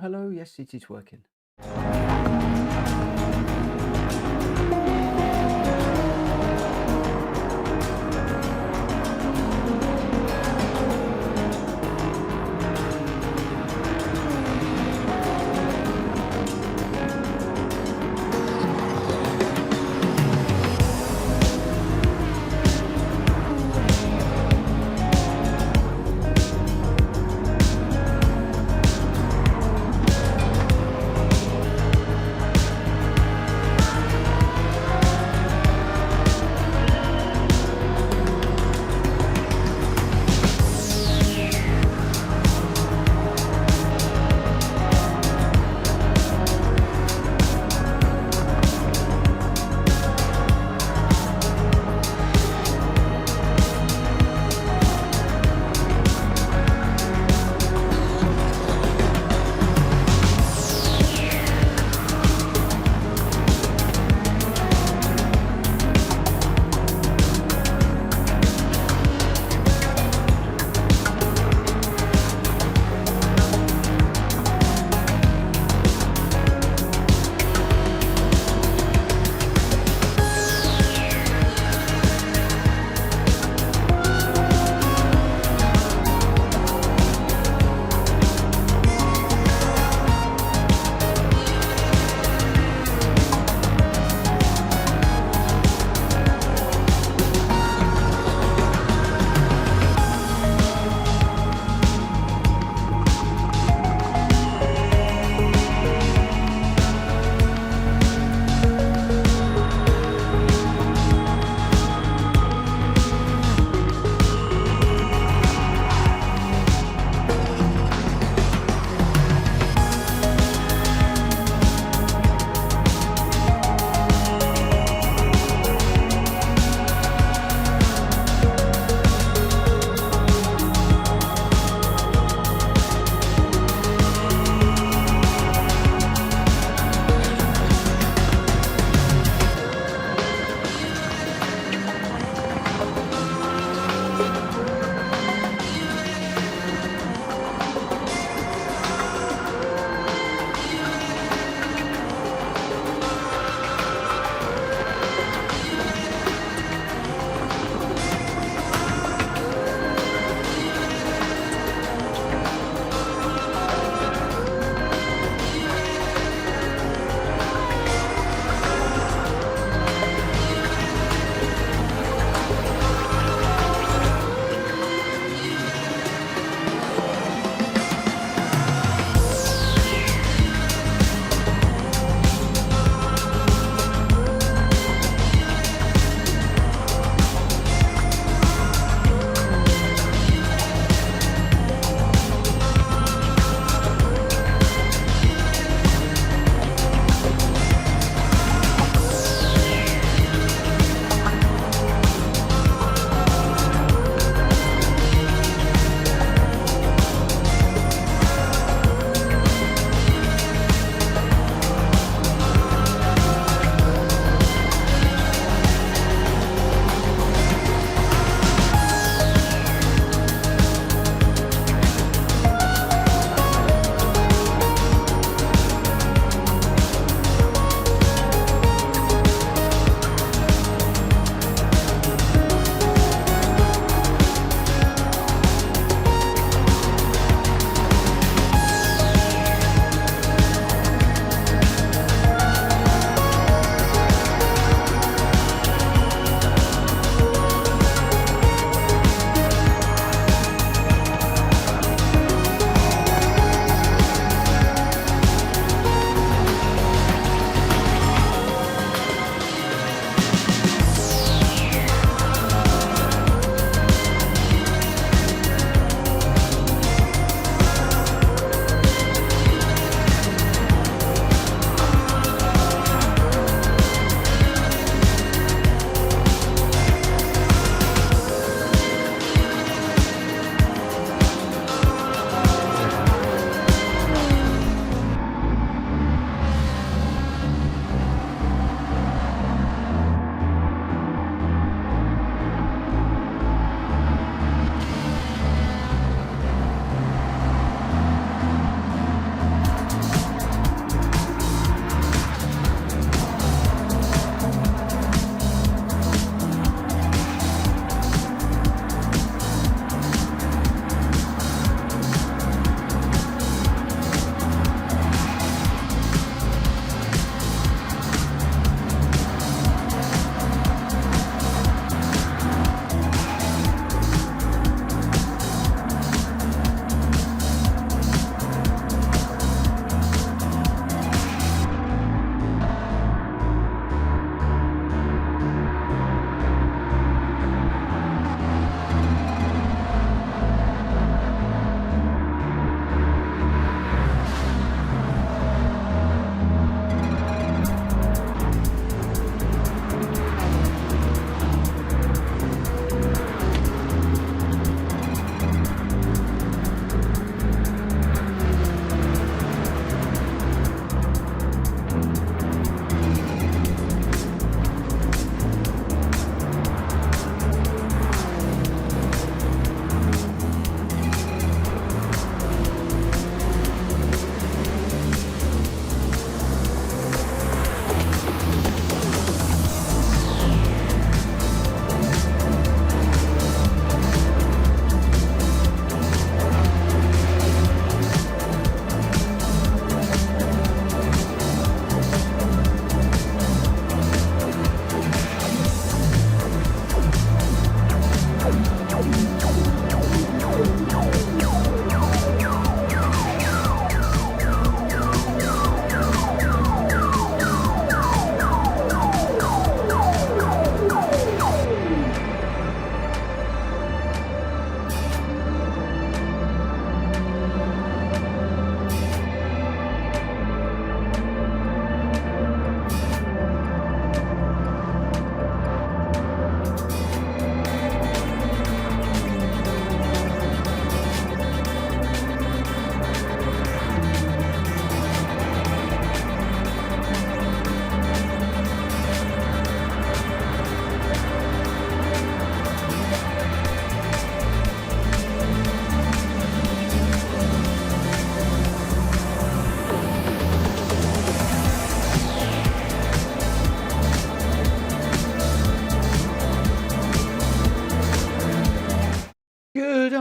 hello. Yes, it is working.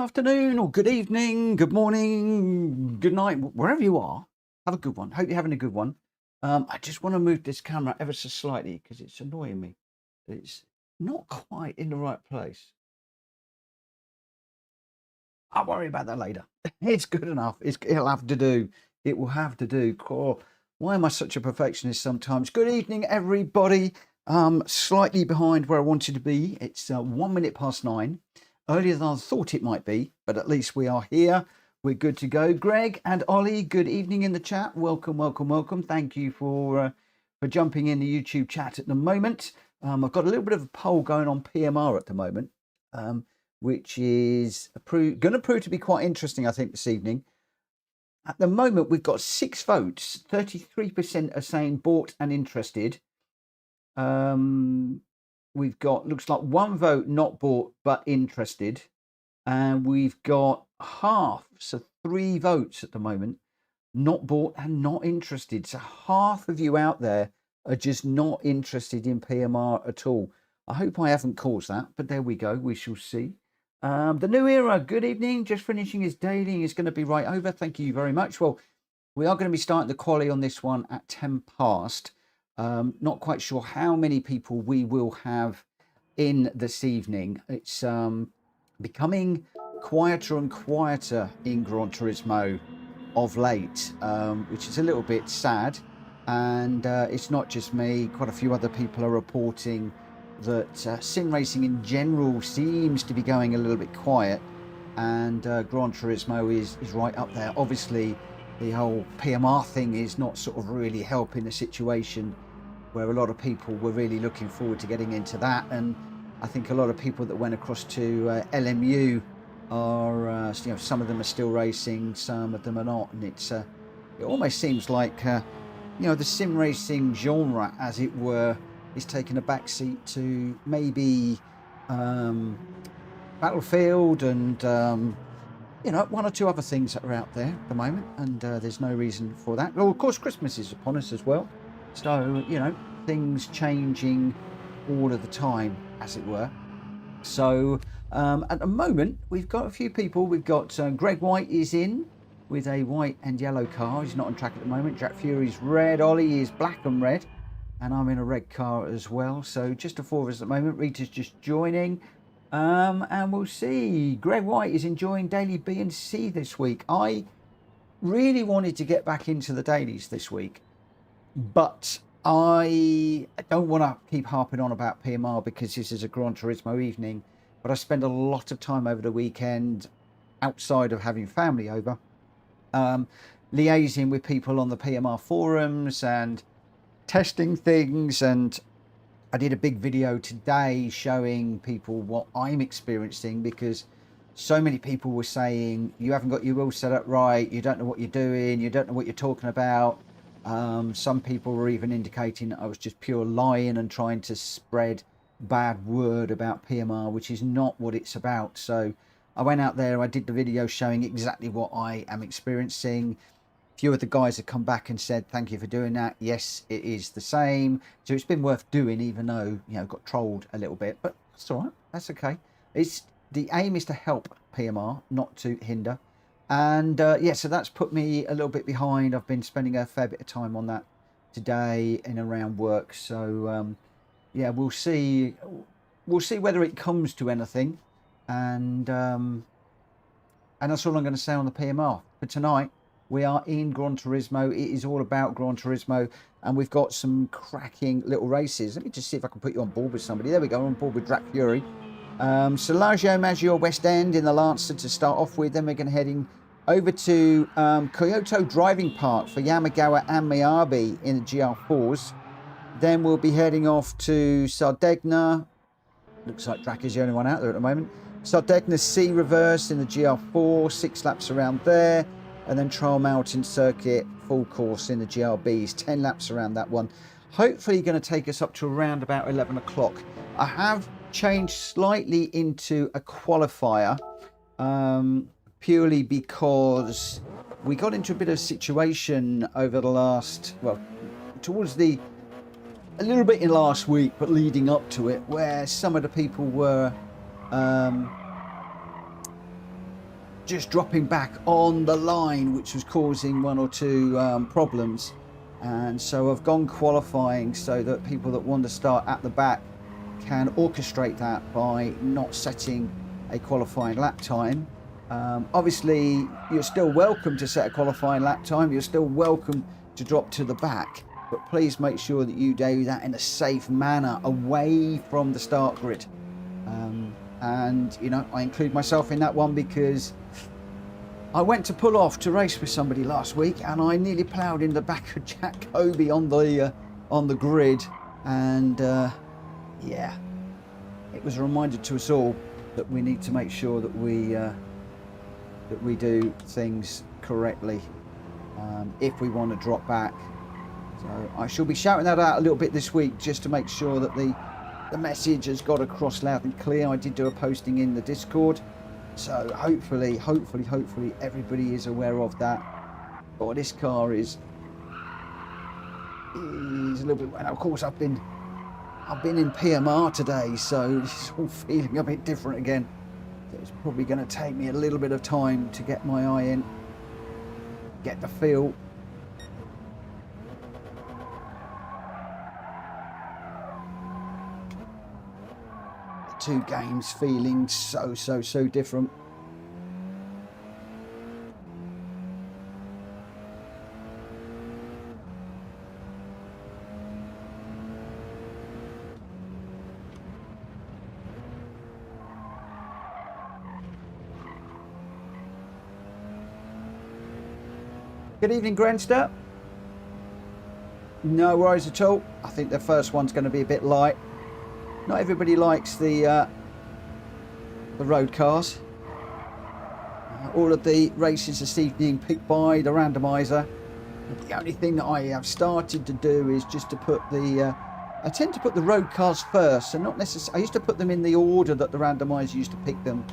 afternoon or good evening, good morning, good night, wherever you are. Have a good one. Hope you're having a good one. I just want to move this camera ever so slightly because it's annoying me. It's not quite in the right place. I'll worry about that later. It's good enough. It'll have to do. It will have to do. Oh, why am I such a perfectionist sometimes? Good evening, everybody. Slightly behind where I wanted to be. It's 1 minute past 9. Earlier than I thought it might be, but at least we are here. We're good to go. Greg and Ollie, good evening in the chat. Welcome, welcome, welcome. Thank you for jumping in the YouTube chat at the moment. I've got a little bit of a poll going on PMR at the moment, which is going to prove to be quite interesting, I think, this evening. At the moment, we've got 6 votes. 33% are saying bought and interested. We've got, looks like 1 vote not bought but interested, and we've got half, so 3 votes at the moment, not bought and not interested. So half of you out there are just not interested in PMR at all. I hope I haven't caused that, but there we go. We shall see. The new era, good evening. Just finishing his daily is going to be right over. Thank you very much. Well, we are going to be starting the quali on this one at 10 past. Not quite sure how many people we will have in this evening. It's becoming quieter and quieter in Gran Turismo of late, which is a little bit sad. And it's not just me. Quite a few other people are reporting that sim racing in general seems to be going a little bit quiet, and Gran Turismo is right up there. Obviously, the whole PMR thing is not sort of really helping the situation, where a lot of people were really looking forward to getting into that. And I think a lot of people that went across to LMU are, you know, some of them are still racing, some of them are not. And it's, it almost seems like, you know, the sim racing genre, as it were, is taking a backseat to maybe Battlefield and, you know, 1 or 2 other things that are out there at the moment. And there's no reason for that. Well, of course, Christmas is upon us as well. So, you know, things changing all of the time, as it were. So, at the moment, we've got a few people. We've got Greg White is in with a white and yellow car. He's not on track at the moment. Jack Fury's red. Ollie is black and red. And I'm in a red car as well. So, just the 4 of us at the moment. Rita's just joining. And we'll see. Greg White is enjoying daily B and C this week. I really wanted to get back into the dailies this week, but I don't want to keep harping on about PMR because this is a Gran Turismo evening. But I spend a lot of time over the weekend, outside of having family over, liaising with people on the PMR forums and testing things. And I did a big video today showing people what I'm experiencing, because so many people were saying, you haven't got your wheel set up right, you don't know what you're doing, you don't know what you're talking about. Some people were even indicating I was just pure lying and trying to spread bad word about PMR, which is not what it's about. So I went out there, I did the video showing exactly what I am experiencing. A few of the guys have come back and said, thank you for doing that. Yes, it is the same. So it's been worth doing, even though, you know, got trolled a little bit, but that's all right. That's okay. The aim is to help PMR, not to hinder. And yeah, so that's put me a little bit behind. I've been spending a fair bit of time on that today and around work. So yeah, we'll see whether it comes to anything. And that's all I'm going to say on the PMR. But tonight we are in Gran Turismo. It is all about Gran Turismo, and we've got some cracking little races. Let me just see if I can put you on board with somebody. There we go, on board with Jack Fury. So Lago, Maggiore, West End in the Lancer to start off with. Then we're going to heading over to Kyoto Driving Park for Yamagiwa and Miyabi in the GR4s. Then we'll be heading off to Sardegna. Looks like Drac is the only one out there at the moment. Sardegna C reverse in the GR4, 6 laps around there. And then Trial Mountain Circuit full course in the Gr.Bs, 10 laps around that one. Hopefully going to take us up to around about 11 o'clock. I have changed slightly into a qualifier, purely because we got into a bit of a situation over the last, well, towards a little bit in last week, but leading up to it, where some of the people were just dropping back on the line, which was causing one or two problems. And so I've gone qualifying so that people that want to start at the back can orchestrate that by not setting a qualifying lap time. Obviously, you're still welcome to set a qualifying lap time. You're still welcome to drop to the back, but please make sure that you do that in a safe manner away from the start grid. And you know, I include myself in that one because I went to pull off to race with somebody last week and I nearly ploughed in the back of Gr.B on the grid, and yeah, it was a reminder to us all that we need to make sure that we do things correctly if we want to drop back. So I shall be shouting that out a little bit this week just to make sure that the message has got across loud and clear. I did do a posting in the Discord, so hopefully everybody is aware of that. Oh, this car is a little bit, and of course I've been in PMR today, so it's all feeling a bit different again. It's probably going to take me a little bit of time to get my eye in, get the feel. The two games feeling so different. Good evening, Grenster. No worries at all. I think the first one's going to be a bit light. Not everybody likes the road cars. All of the races this evening picked by the randomiser. The only thing that I have started to do is just to put the I tend to put the road cars first, and not necessarily. I used to put them in the order that the randomiser used to pick them.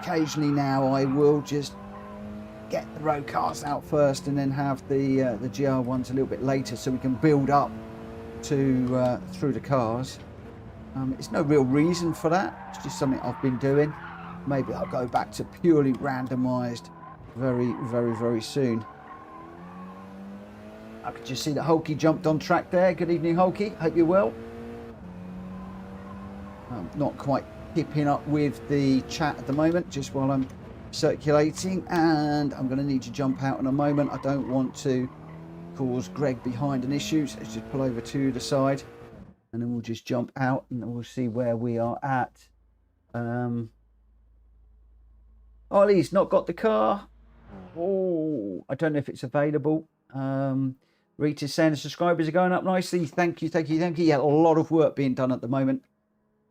Occasionally now I will just get the road cars out first and then have the GR ones a little bit later, so we can build up to through the cars. It's no real reason for that. It's just something I've been doing. Maybe I'll go back to purely randomized very soon. I could just see that Hulky jumped on track there. Good evening, Hulky. Hope you're well. I'm not quite keeping up with the chat at the moment, just while I'm circulating, and I'm going to need to jump out in a moment. I don't want to cause Greg behind an issue, so let's just pull over to the side and then we'll just jump out and we'll see where we are at. Ollie's not got the car. Oh, I don't know if it's available. Rita's saying the subscribers are going up nicely. Thank you. Yeah, a lot of work being done at the moment.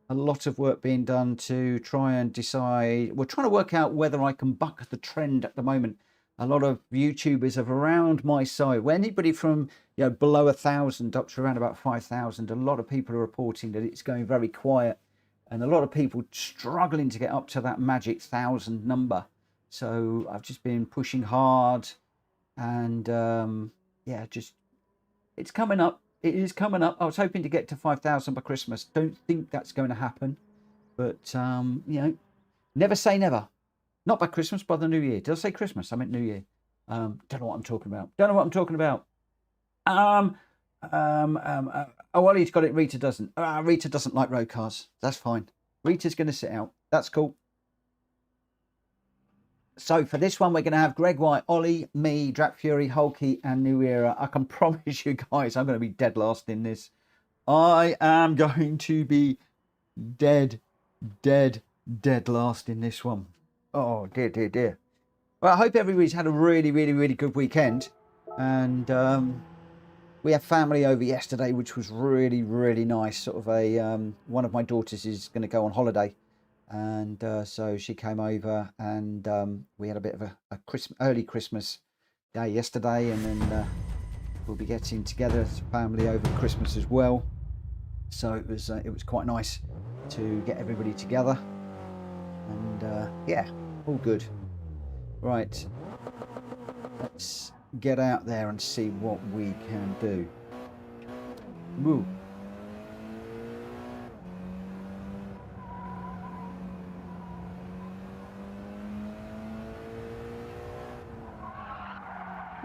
A lot of work being done to try and decide. We're trying to work out whether I can buck the trend at the moment. A lot of YouTubers are around my side. Where anybody from below 1,000 up to around about 5,000, a lot of people are reporting that it's going very quiet, and a lot of people struggling to get up to that magic 1,000 number. So I've just been pushing hard, and yeah, just it's coming up. It is coming up. I was hoping to get to 5,000 by Christmas. Don't think that's going to happen, but never say never. Not by Christmas, by the New Year. Did I say Christmas? I meant New Year. Don't know what I'm talking about. Oh, Ollie's got it. Rita doesn't. Rita doesn't like road cars. That's fine. Rita's going to sit out. That's cool. So for this one, we're going to have Greg White, Ollie, me, Drak Fury, Hulky, and New Era. I can promise you guys, I'm going to be dead last in this. I am going to be dead last in this one. Oh, dear. Well, I hope everybody's had a really good weekend. And we had family over yesterday, which was really nice. Sort of a one of my daughters is going to go on holiday. And so she came over, and we had a bit of a early Christmas day yesterday, and then we'll be getting together as a family over Christmas as well. So it was quite nice to get everybody together, and yeah, all good. Right, let's get out there and see what we can do. Woo.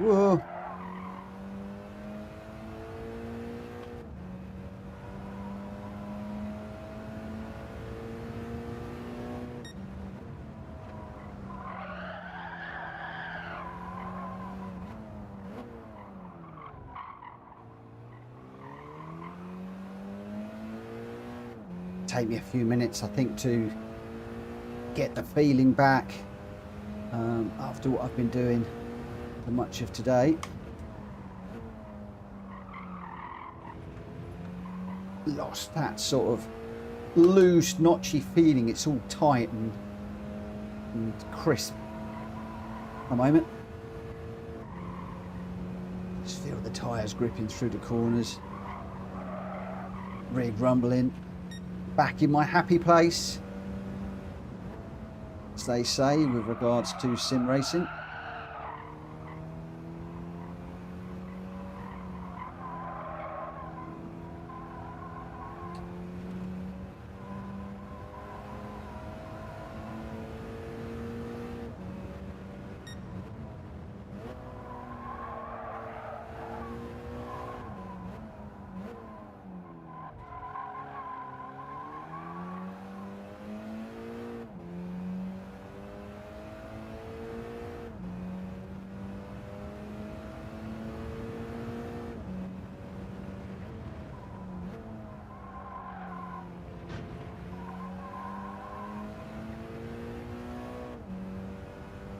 Whoa. Take me a few minutes, I think, to get the feeling back after what I've been doing for much of today. Lost that sort of loose, notchy feeling. It's all tight and crisp. A moment. Just feel the tyres gripping through the corners. Rig rumbling. Back in my happy place, as they say, with regards to sim racing.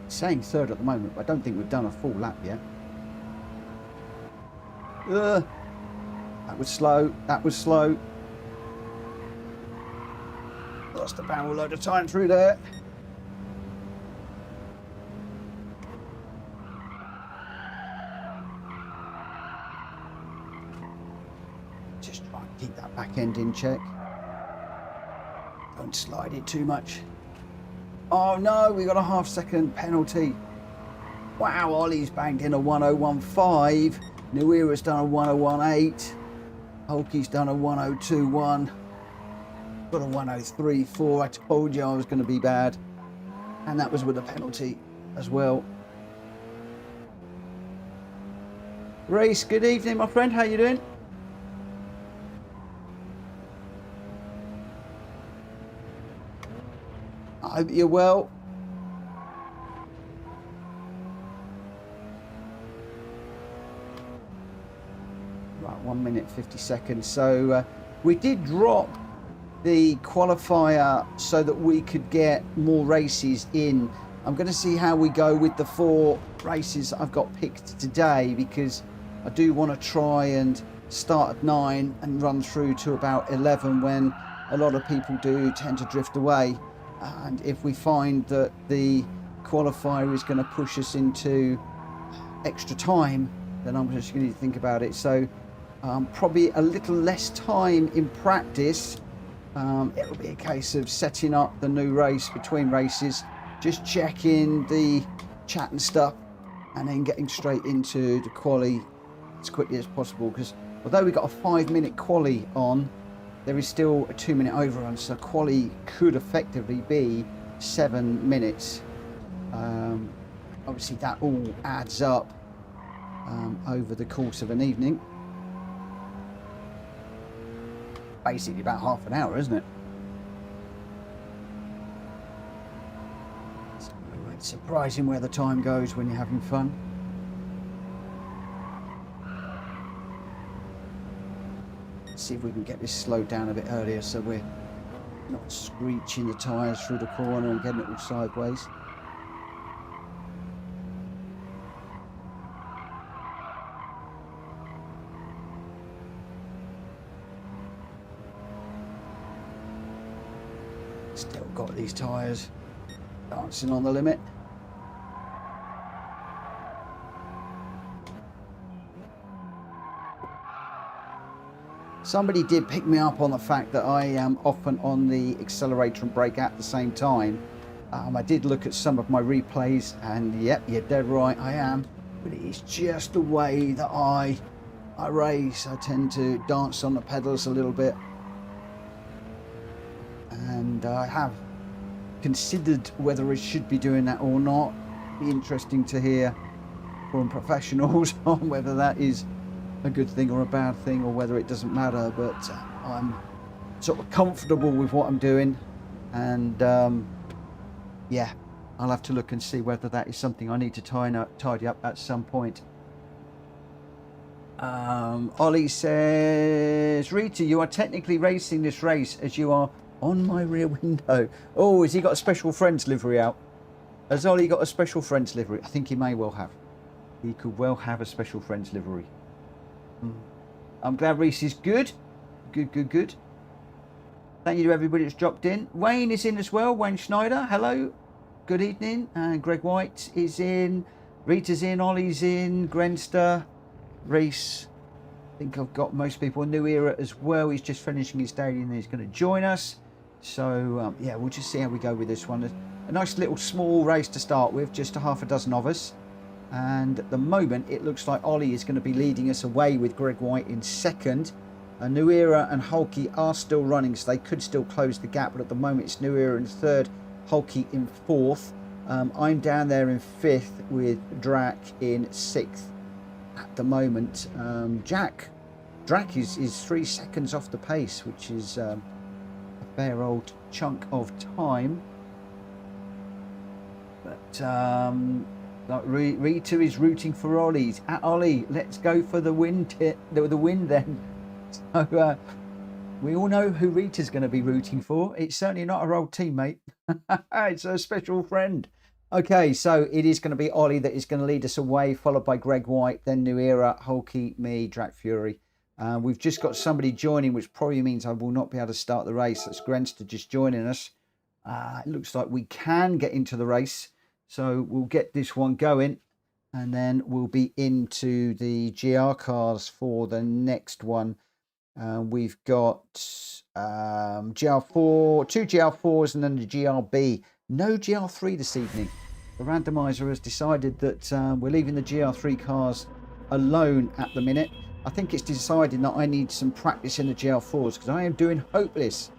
Saying third at the moment, but I don't think we've done a full lap yet. That was slow. That was slow. Lost a barrel load of time through there. Just try and keep that back end in check. Don't slide it too much. Oh no, we got a half-second penalty. Wow, Ollie's banged in a 1015. Nuira's done a 1018. Hulky's done a 1021. Got a 1034. I told you I was going to be bad. And that was with a penalty as well. Reese, good evening, my friend. How you doing? I hope you're well. Right, 1 minute 50 seconds. So we did drop the qualifier so that we could get more races in. I'm going to see how we go with the 4 races I've got picked today, because I do want to try and start at 9 and run through to about 11, when a lot of people do tend to drift away. And if we find that the qualifier is going to push us into extra time, then I'm just going to think about it. So probably a little less time in practice. It'll be a case of setting up the new race between races, just checking the chat and stuff, and then getting straight into the quali as quickly as possible. Because although we got a 5-minute quali on, there is still a 2-minute overrun, so quali could effectively be 7 minutes. Obviously that all adds up over the course of an evening. Basically about half an hour, isn't it? It's surprising where the time goes when you're having fun. See if we can get this slowed down a bit earlier, so we're not screeching the tyres through the corner and getting it all sideways. Still got these tyres dancing on the limit. Somebody did pick me up on the fact that I am often on the accelerator and brake at the same time. I did look at some of my replays, and yep, you're dead right, I am. But it's just the way that I race. I tend to dance on the pedals a little bit. And I have considered whether I should be doing that or not. It'd be interesting to hear forum professionals on whether that is a good thing or a bad thing, or whether it doesn't matter, but I'm sort of comfortable with what I'm doing, and yeah, I'll have to look and see whether that is something I need to tidy up at some point. Ollie says, Rita, you are technically racing this race as you are on my rear window. Oh, has he got a special friends livery out? Has Ollie got a special friends livery? I think he may well have. He could well have a special friends livery. I'm glad Reese is good. Good. Thank you to everybody that's dropped in. Wayne is in as well. Wayne Schneider, hello. Good evening. And Greg White is in. Rita's in. Ollie's in. Grenster. Reese. I think I've got most people. New Era as well. He's just finishing his daily and he's going to join us. So, yeah, we'll just see how we go with this one. A nice little small race to start with. Just a half a dozen of us. And at the moment, it looks like Ollie is going to be leading us away with Greg White in second. New Era and Hulky are still running, so they could still close the gap. But at the moment, it's New Era in third, Hulky in fourth. I'm down there in fifth with Drac in sixth at the moment. Drac is 3 seconds off the pace, which is a fair old chunk of time. But Rita is rooting for Ollie's. At Ollie, let's go for the win. The win then. So we all know who Rita's going to be rooting for. It's certainly not her old teammate. It's a special friend. Okay, so it is going to be Ollie that is going to lead us away, followed by Greg White, then New Era, Hulky, me, Drac Fury. We've just got somebody joining, which probably means I will not be able to start the race. That's Grenster just joining us. It looks like we can get into the race. So we'll get this one going, and then we'll be into the GR cars for the next one. We've got GR4, 2 GR4s, and then the Gr.B. No GR3 this evening. The randomiser has decided that we're leaving the GR3 cars alone at the minute. I think it's deciding that I need some practice in the GR4s because I am doing hopeless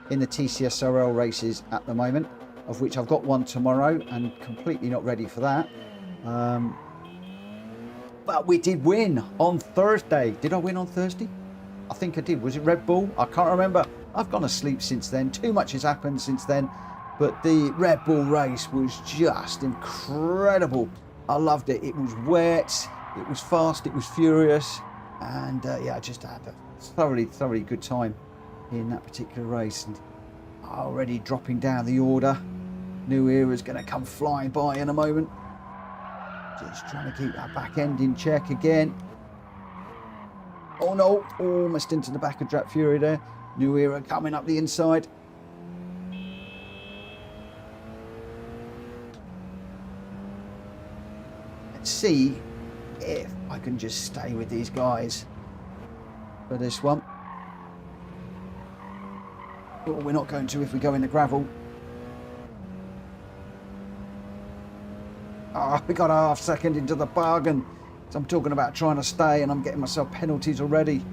in the TCSRL races at the moment, of which I've got one tomorrow and completely not ready for that. But we did win on Thursday. Did I win on Thursday? I think I did. Was it Red Bull? I can't remember. I've gone to sleep since then. Too much has happened since then. But the Red Bull race was just incredible. I loved it. It was wet. It was fast. It was furious. And yeah, I just had a thoroughly good time in that particular race. And already dropping down the order. New Era is going to come flying by in a moment. Just trying to keep that back end in check again. Oh no, almost into the back of Drac Fury there. New Era coming up the inside. Let's see if I can just stay with these guys for this one. Well, we're not going to if we go in the gravel. Oh, we got a half second into the bargain. So I'm talking about trying to stay and I'm getting myself penalties already.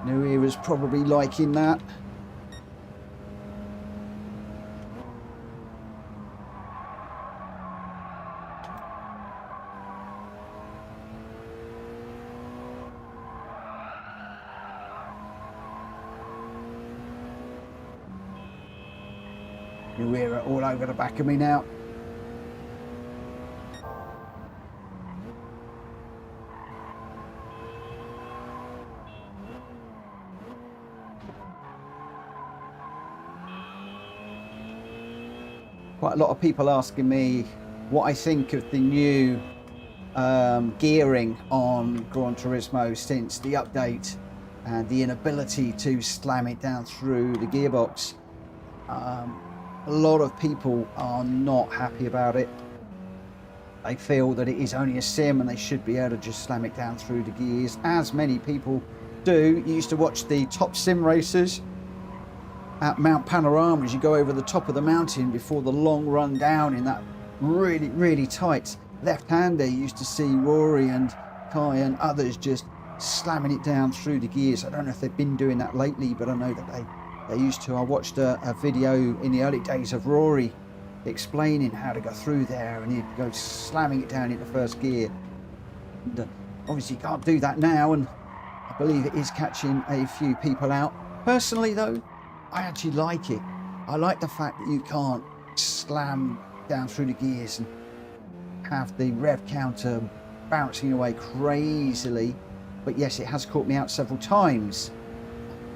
New Era's probably liking that. New Era all over the back of me now. Quite a lot of people asking me what I think of the new gearing on Gran Turismo since the update and the inability to slam it down through the gearbox. A lot of people are not happy about it. They feel that it is only a sim and they should be able to just slam it down through the gears, as many people do. You used to watch the top sim races at Mount Panorama as you go over the top of the mountain before the long run down in that really tight left-hander. You used to see Rory and Kai and others just slamming it down through the gears. I don't know if they've been doing that lately, but I know that they used to. I watched a video in the early days of Rory explaining how to go through there, and he'd go slamming it down into first gear. And, obviously you can't do that now, and I believe it is catching a few people out. Personally though, I actually like it. I like the fact that you can't slam down through the gears and have the rev counter bouncing away crazily. But yes, it has caught me out several times.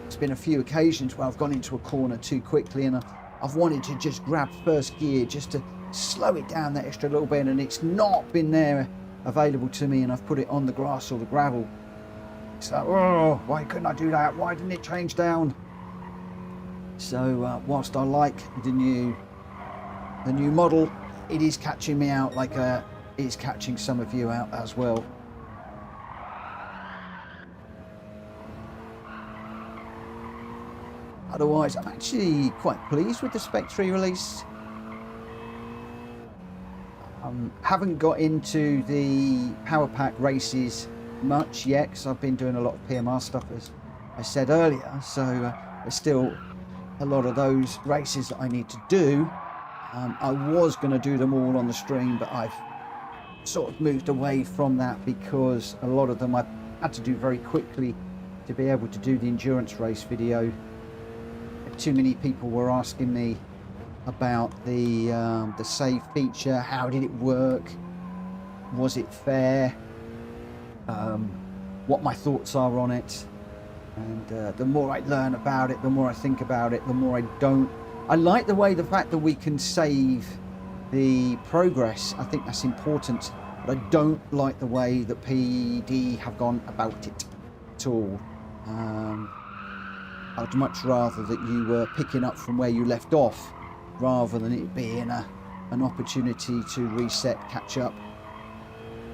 There's been a few occasions where I've gone into a corner too quickly, and I've wanted to just grab first gear just to slow it down that extra little bit, and it's not been there available to me, and I've put it on the grass or the gravel. So, oh, why couldn't I do that? Why didn't it change down? So whilst I like the new model, it is catching me out like it is catching some of you out as well. Otherwise, I'm actually quite pleased with the Spec 3 release. Haven't got into the Power Pack races much yet, because I've been doing a lot of PMR stuff, as I said earlier. So there's still a lot of those races that I need to do. I was going to do them all on the stream, but I've sort of moved away from that because a lot of them I had to do very quickly to be able to do the endurance race video. Too many people were asking me about the save feature. How did it work? Was it fair? What my thoughts are on it. And the more I learn about it, the more I think about it, the more I don't. I like the fact that we can save the progress. I think that's important, but I don't like the way that PD have gone about it at all. I'd much rather that you were picking up from where you left off, rather than it being an opportunity to reset, catch up.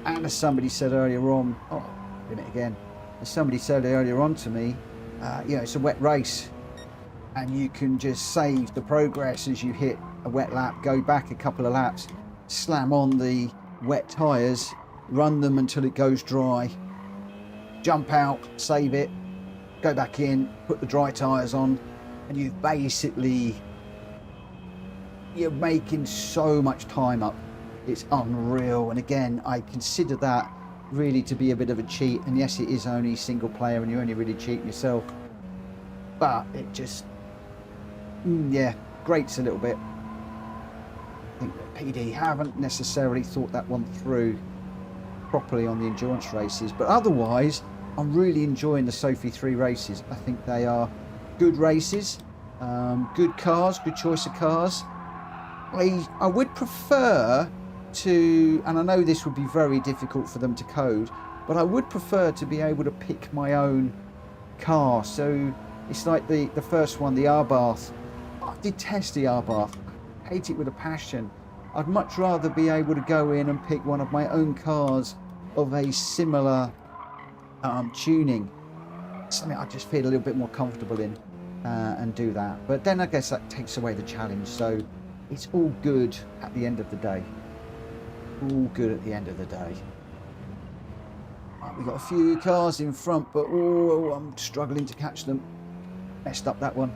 And as somebody said earlier on, oh, doing it again. As somebody said earlier on to me, you know, it's a wet race, and you can just save the progress as you hit a wet lap, go back a couple of laps, slam on the wet tyres, run them until it goes dry, jump out, save it, go back in, put the dry tyres on, and you're making so much time up. It's unreal. And again, I consider that really to be a bit of a cheat. And yes, it is only single player, and you're only really cheating yourself, but it just yeah, grates a little bit. I think that PD haven't necessarily thought that one through properly on the endurance races, but otherwise I'm really enjoying the Sophie 3 races. I think they are good races, good cars, good choice of cars. I would prefer to, and I know this would be very difficult for them to code, but I would prefer to be able to pick my own car. So it's like the first one, the R-Bath. I detest the R-Bath. I hate it with a passion. I'd much rather be able to go in and pick one of my own cars of a similar tuning, something I just feel a little bit more comfortable in, and do that. But then I guess that takes away the challenge, so it's all good at the end of the day. All good at the end of the day. Right, we've got a few cars in front, but oh, I'm struggling to catch them. Messed up that one.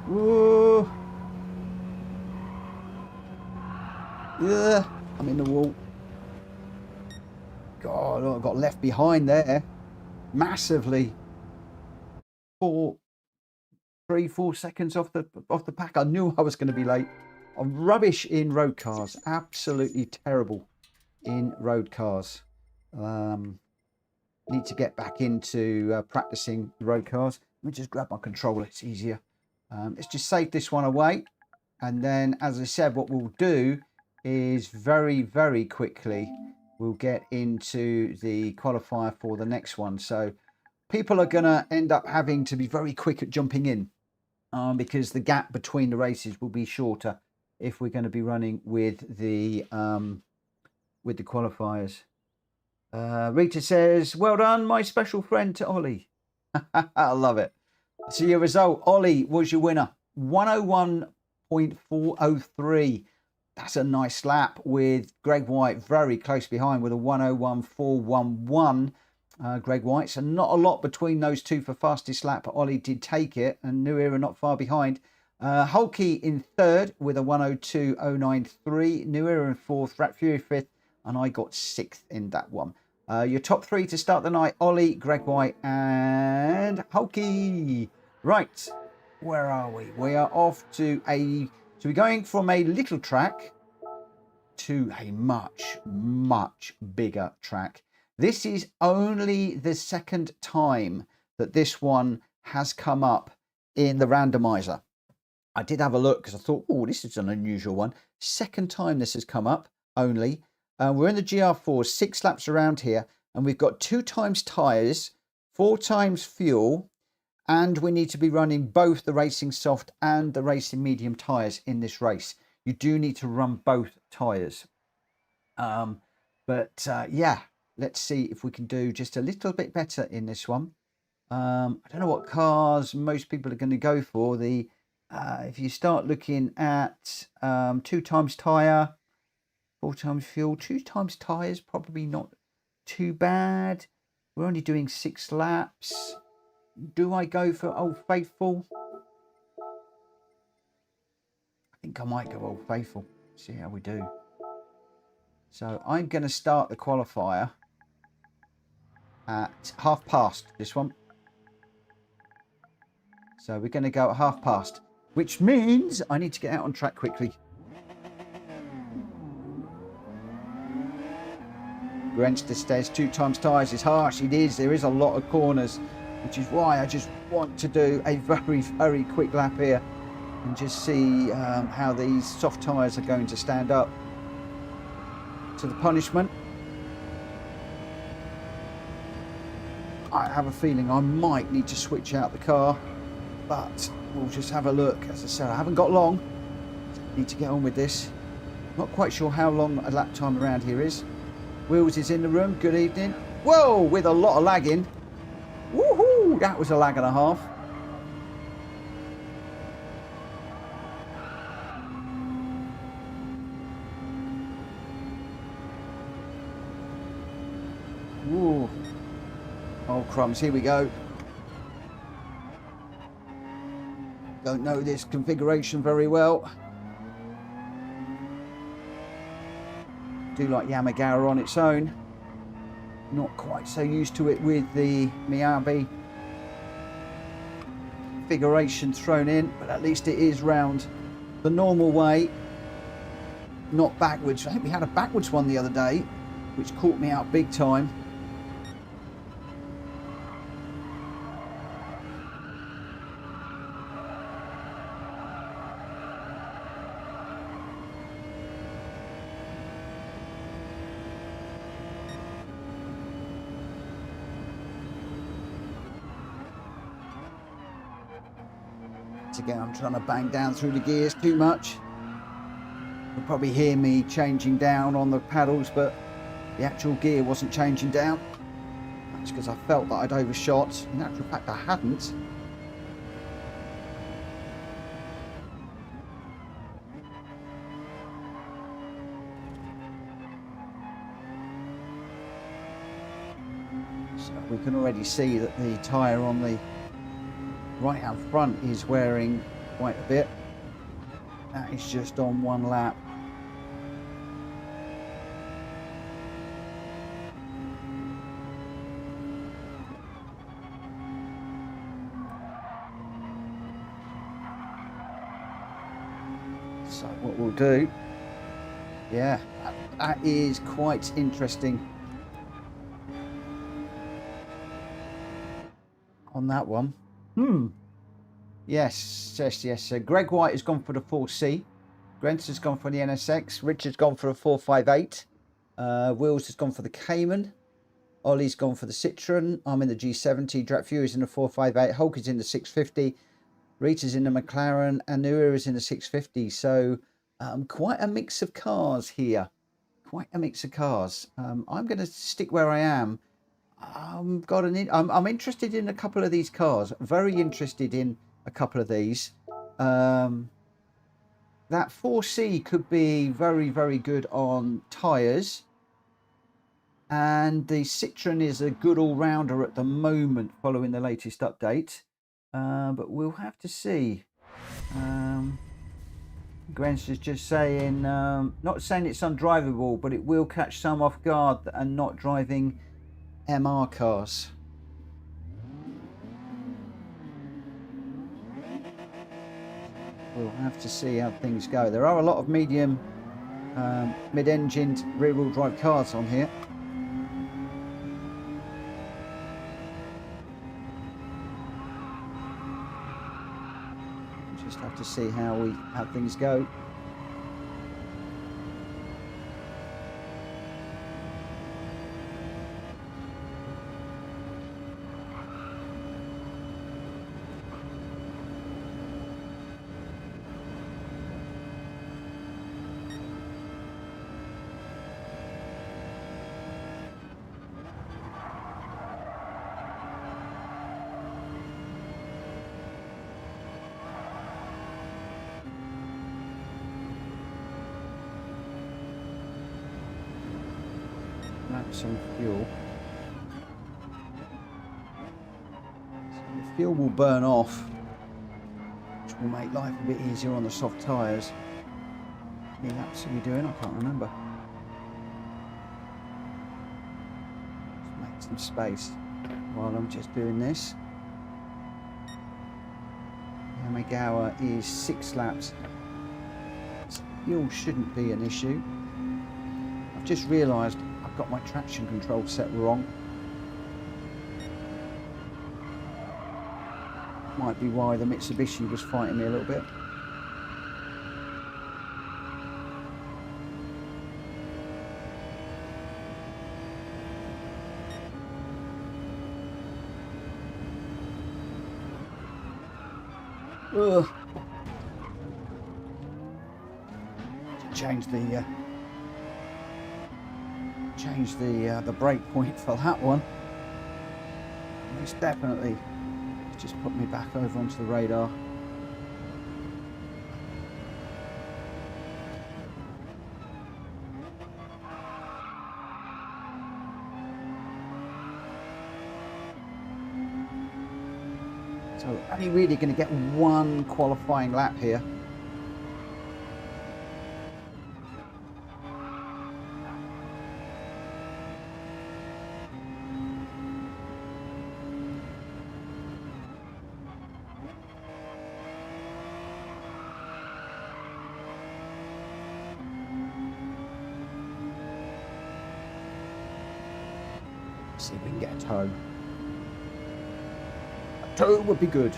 Whoa. Yeah, I'm in the wall. God, I got left behind there massively. 3-4 seconds off the pack. I knew I was going to be late. I'm rubbish in road cars. Absolutely terrible in road cars. Need to get back into practicing road cars. Let me just grab my controller. It's easier. Let's just save this one away, and then, as I said, what we'll do is very, very quickly we'll get into the qualifier for the next one. So people are going to end up having to be very quick at jumping in, because the gap between the races will be shorter if we're going to be running with the qualifiers. Rita says, well done, my special friend, to Ollie. I love it. So your result, Ollie was your winner, 101.403. That's a nice lap, with Greg White very close behind with a 101.411. Greg White. So not a lot between those two for fastest lap. Ollie did take it, and New Era not far behind. Hulky in third with a 102.093. New Era in fourth. Rat Fury fifth, and I got sixth in that one. Your top three to start the night: Ollie, Greg White, and Hulky. Right, where are we? We are off to a. So we're going from a little track to a much, much bigger track. This is only the second time that this one has come up in the randomizer. I did have a look because I thought, oh, this is an unusual one. Second time this has come up only. We're in the GR4, 6 laps around here, and we've got 2 times tyres, 4 times fuel, and we need to be running both the racing soft and the racing medium tyres in this race. You do need to run both tyres. Yeah, let's see if we can do just a little bit better in this one. I don't know what cars most people are going to go for. If you start looking at 2 times tyre, 4 times fuel, 2 times tyres, probably not too bad. We're only doing 6 laps. Do I go for Old Faithful? I think I might go Old Faithful. See how we do. So I'm going to start the qualifier at 1/2 this one. So we're going to go at 1/2, which means I need to get out on track quickly. Against the stairs, 2 times tyres is harsh. It is. There is a lot of corners, which is why I just want to do a very, very quick lap here and just see how these soft tyres are going to stand up to the punishment. I have a feeling I might need to switch out the car, but we'll just have a look. As I said, I haven't got long. Need to get on with this. Not quite sure how long a lap time around here is. Wheels is in the room. Good evening. Whoa, with a lot of lagging. Woohoo! That was a lag and a half. Ooh. Oh, crumbs. Here we go. Don't know this configuration very well. Do like Yamagiwa on its own. Not quite so used to it with the Miyabi configuration thrown in, but at least it is round the normal way, not backwards. I think we had a backwards one the other day, which caught me out big time. Again, I'm trying to bang down through the gears too much. You'll probably hear me changing down on the paddles, but the actual gear wasn't changing down. That's because I felt that I'd overshot. In actual fact, I hadn't. So we can already see that the tyre on the right out front is wearing quite a bit. That is just on 1 lap. So what we'll do, yeah, that is quite interesting on that one. Yes. So Greg White has gone for the 4C. Grant has gone for the NSX. Richard's gone for a 458. Wills has gone for the Cayman. Ollie's gone for the Citroen. I'm in the G70. Drat Fury's in the 458. Hulk is in the 650. Rita's in the McLaren. And New Era's in the 650. So quite a mix of cars here. Quite a mix of cars. I'm going to stick where I am. I'm interested in a couple of these cars. Very interested in a couple of these. That 4C could be very, very good on tyres. And the Citroen is a good all-rounder at the moment following the latest update, but we'll have to see. Gren's is just saying, not saying it's undrivable, but it will catch some off guard and not driving MR cars. We'll have to see how things go. There are a lot of medium, mid-engined rear-wheel drive cars on here. Just have to see how things go. Some fuel. So the fuel will burn off, which will make life a bit easier on the soft tyres. How many laps are we doing? I can't remember. Let's make some space while I'm just doing this. Yamagiwa is 6 laps. So fuel shouldn't be an issue. I've just realised I've got my traction control set wrong. Might be why the Mitsubishi was fighting me a little bit. Ugh. Change the brake point for that one. Most definitely. It's just put me back over onto the radar. So only really going to get one qualifying lap here. See if we can get a tow. A tow would be good.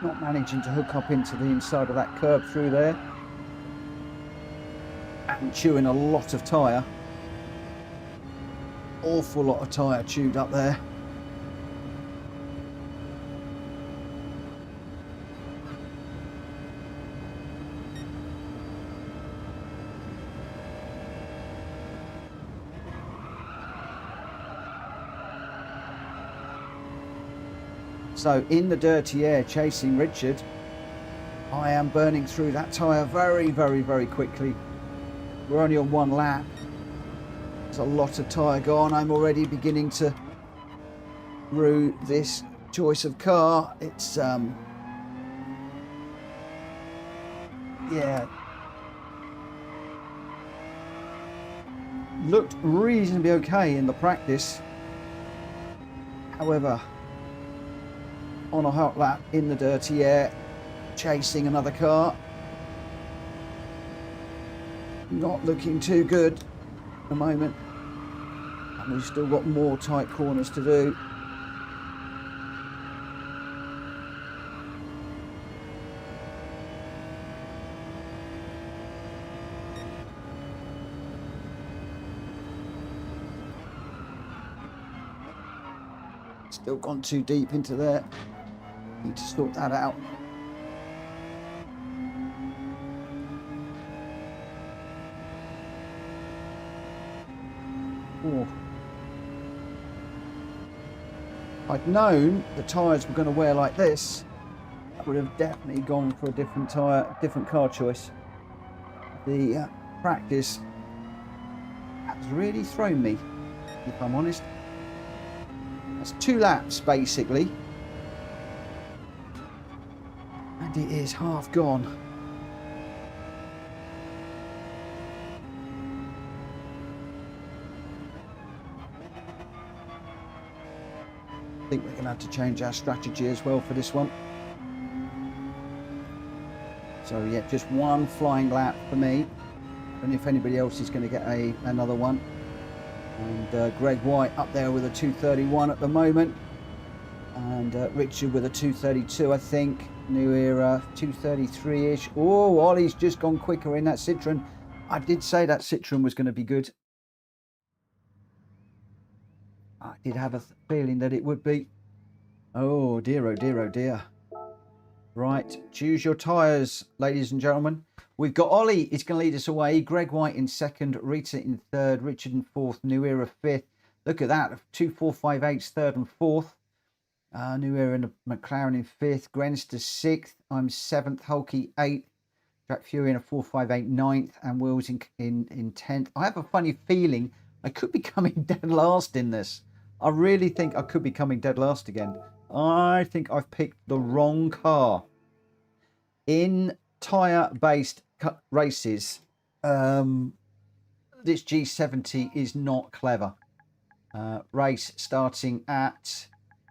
Not managing to hook up into the inside of that curb through there. And chewing a lot of tyre. Awful lot of tyre chewed up there. So in the dirty air chasing Richard, I am burning through that tyre very, very, very quickly. We're only on 1 lap. There's a lot of tyre gone. I'm already beginning to rue this choice of car. It's, yeah. Looked reasonably okay in the practice. However, on a hot lap in the dirty air, chasing another car, not looking too good at the moment, and we've still got more tight corners to do. Still gone too deep into there. Need to sort that out. Oh. I'd known the tyres were going to wear like this, I would have definitely gone for a different car choice. The practice has really thrown me, if I'm honest. That's 2 laps basically, and it is half gone. I think we're going to have to change our strategy as well for this one. So yeah, just 1 flying lap for me, and if anybody else is going to get another one. And Greg White up there with a 2:31 at the moment, and Richard with a 2:32, I think. New Era 2:33-ish. Oh, Ollie's just gone quicker in that Citroen. I did say that Citroen was going to be good. I did have a feeling that it would be. Oh dear, oh dear, oh dear. Right, choose your tyres, ladies and gentlemen. We've got Ollie is going to lead us away. Greg White in second, Rita in third, Richard in fourth, New Era fifth. Look at that, 2, 4, 5, 8's third and fourth. New Era and McLaren in fifth, Grenster sixth. I'm seventh, Hulky eighth, Jack Fury in a 4, 5, 8 ninth, and Wills in 10th. I have a funny feeling I could be coming dead last in this. I really think I could be coming dead last again. I think I've picked the wrong car. In tyre-based races, this G70 is not clever. Race starting at,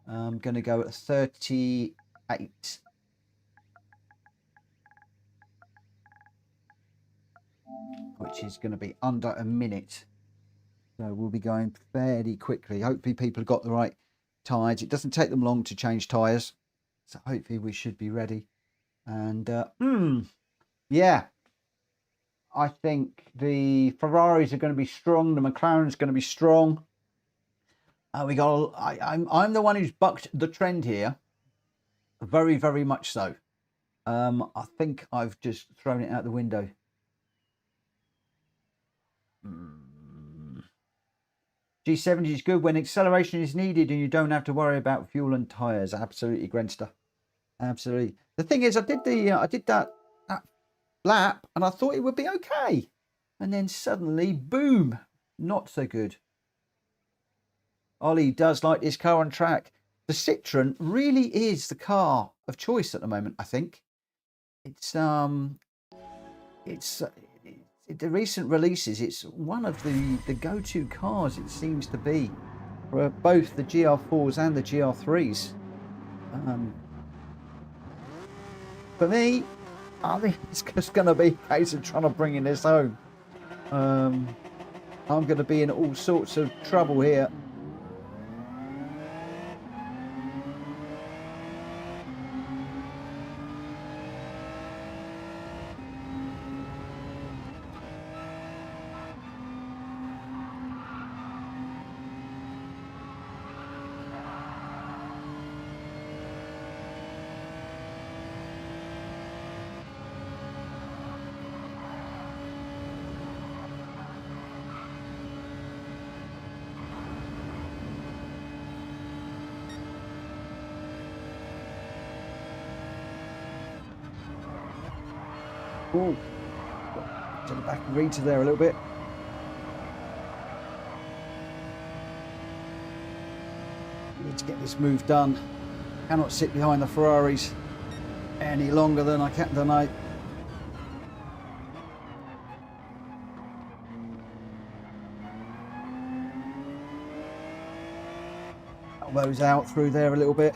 I'm going to go at 38. Which is going to be under a minute. So we'll be going fairly quickly. Hopefully people have got the right tyres. It doesn't take them long to change tyres. So hopefully we should be ready. And yeah, I think the Ferraris are going to be strong. The McLaren's going to be strong. I'm the one who's bucked the trend here. Very, very much so. I think I've just thrown it out the window. G70 is good when acceleration is needed and you don't have to worry about fuel and tyres. Absolutely, Grenster. Absolutely. The thing is, I did that lap and I thought it would be okay, and then suddenly, boom, not so good. Ollie does like this car on track. The Citroen really is the car of choice at the moment. I think the recent releases, it's one of the go-to cars, it seems to be, for both the GR4s and the GR3s. For me, I think it's just going to be a case of trying to bring in this home. I'm going to be in all sorts of trouble here. Oh, to the back of Rita there a little bit. Need to get this move done. Cannot sit behind the Ferraris any longer than I can tonight. Elbows out through there a little bit.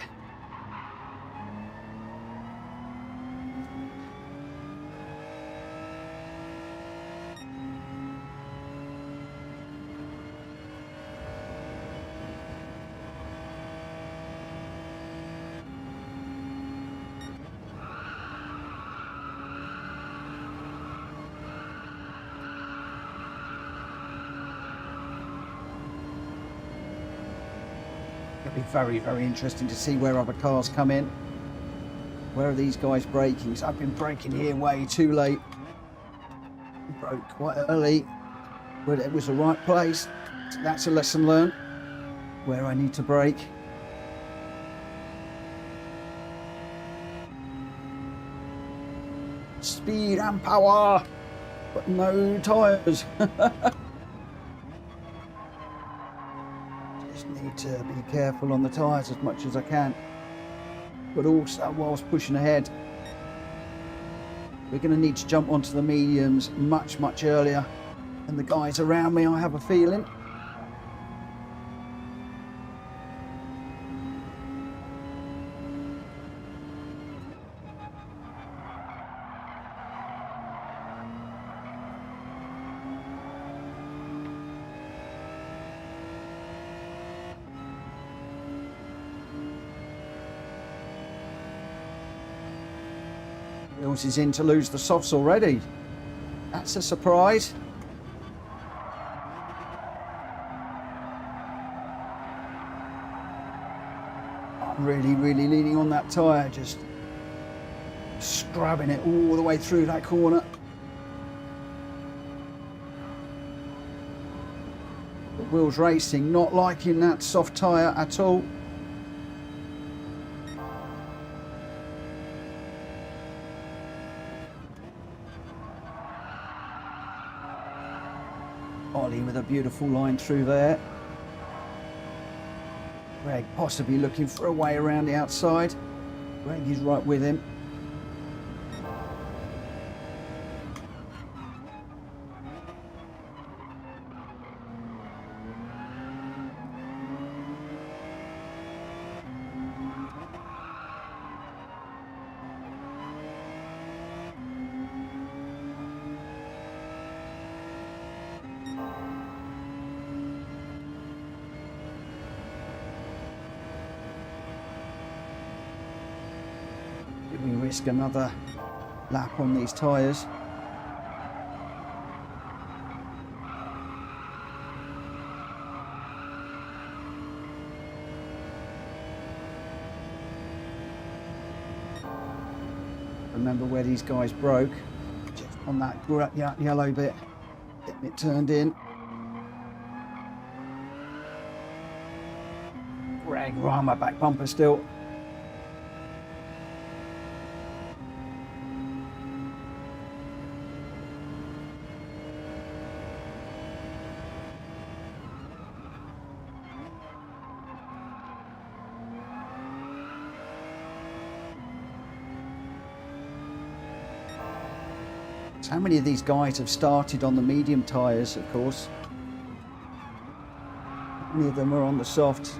It'll be very, very interesting to see where other cars come in. Where are these guys braking? So I've been braking here way too late. Broke quite early, but it was the right place. So that's a lesson learned, where I need to brake. speed and power, but no tyres. Just need to be careful on the tyres as much as I can, but also whilst pushing ahead. We're going to need to jump onto the mediums much earlier than the guys around me, I have a feeling. Wills is in to lose the softs already. That's a surprise. I'm really leaning on that tyre, just scrubbing it all the way through that corner. But Will's racing, not liking that soft tyre at all. Ollie with a beautiful line through there. Greg possibly looking for a way around the outside. Greg is right with him. We risk another lap on these tyres. Remember where these guys broke, just on that yellow bit, getting it turned in. Greg right on my back bumper still. How many of these guys have started on the medium tyres, of course? Many of them are on the soft.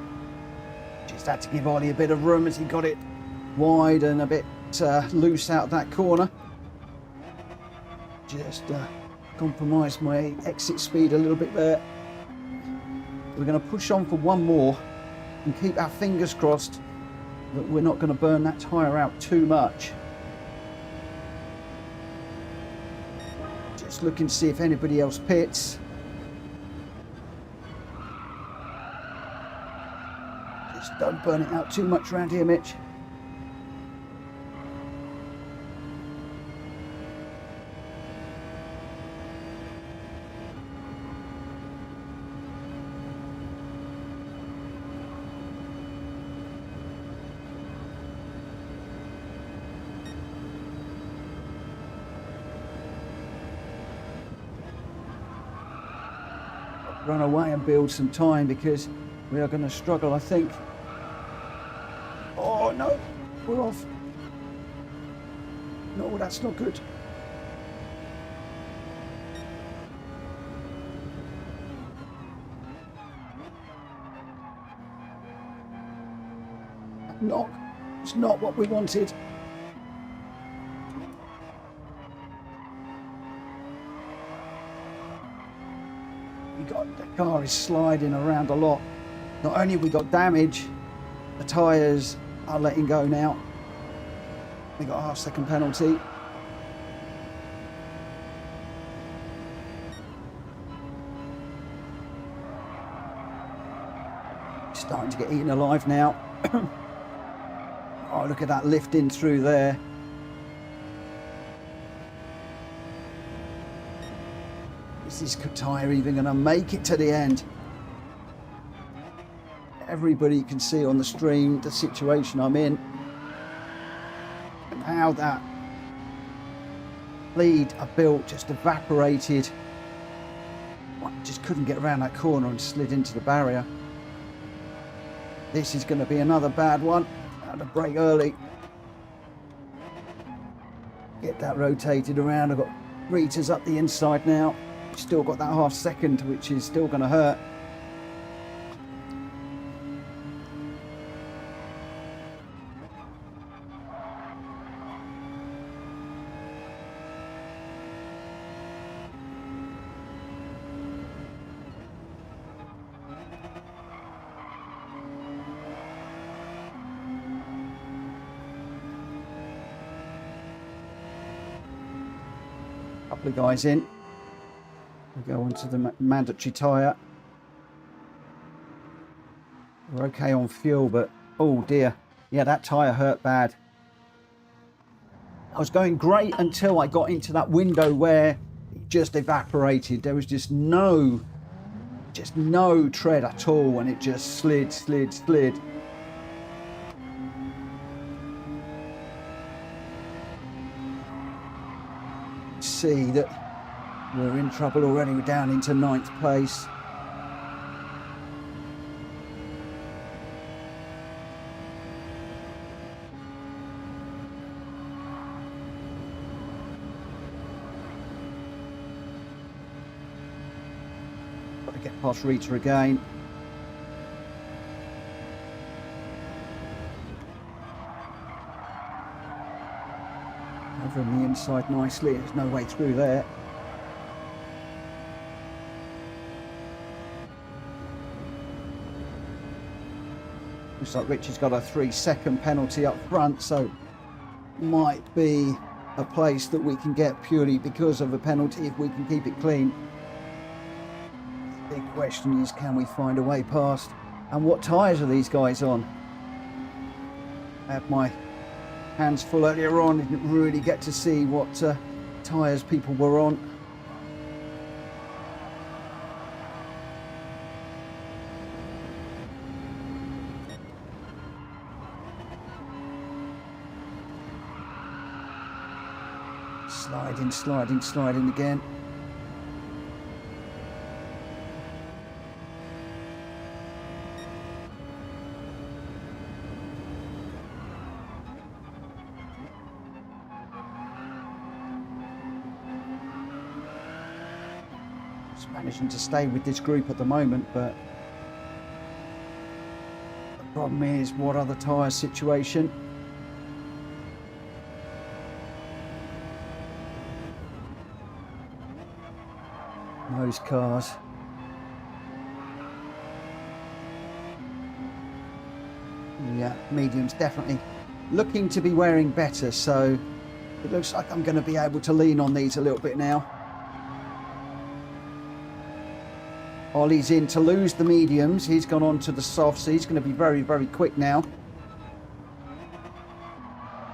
Just had to give Ollie a bit of room as he got it wide and a bit loose out that corner. Just compromised my exit speed a little bit there. We're going to push on for one more and keep our fingers crossed that we're not going to burn that tyre out too much. Looking to see if anybody else pits. Just don't burn it out too much around here, Mitch. Run away and build some time because we are going to struggle, I think. Oh no, we're off. No, that's not good. It's not what we wanted. The car is sliding around a lot. Not only have we got damage, the tyres are letting go now. We got a half-second penalty. Starting to get eaten alive now. Oh, look at that lift in through there. Is this tyre even going to make it to the end? Everybody can see on the stream the situation I'm in and how that lead I built just evaporated. I just couldn't get around that corner and slid into the barrier. This is going to be another bad one. I had to brake early. Get that rotated around. I've got reters up the inside now. Still got that half second, which is still going to hurt. Couple of guys in. We go onto the mandatory tyre. We're okay on fuel, but oh dear, yeah, that tyre hurt bad. I was going great until I got into that window where it just evaporated. There was just no tread at all, and it just slid. See that we're in trouble already. We're down into 9th place. Got to get past Rita again. Over on the inside nicely. There's no way through there. Looks like Richard's got a 3-second penalty up front, so might be a place that we can get purely because of a penalty if we can keep it clean. The big question is, can we find a way past? And what tyres are these guys on? I had my hands full earlier on. Didn't really get to see what tyres people were on. Sliding again. Just managing to stay with this group at the moment, but the problem is, what are the tyre situation? Those cars. Yeah, medium's definitely looking to be wearing better, so it looks like I'm going to be able to lean on these a little bit now. Ollie's in to lose the mediums. He's gone on to the softs, so he's going to be very, very quick now.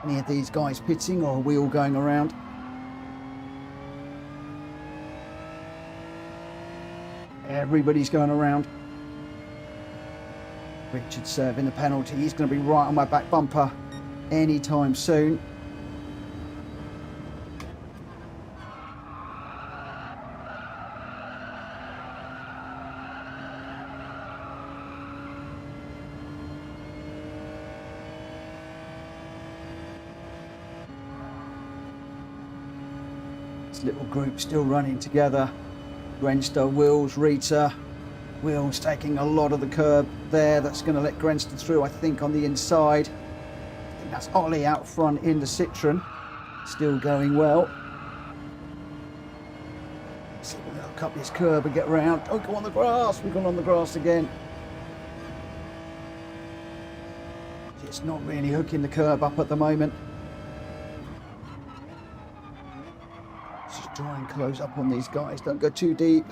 Any of these guys pitting, or are we all going around? Everybody's going around. Richard serving the penalty. He's going to be right on my back bumper anytime soon. This little group still running together. Grenster, Wills, Rita. Wills taking a lot of the curb there. That's going to let Grenster through, I think, on the inside. I think that's Ollie out front in the Citroen. Still going well. See if we'll cut this curb and get round. Don't go on the grass. We've gone on the grass again. It's not really hooking the curb up at the moment. Just try and close up on these guys. Don't go too deep.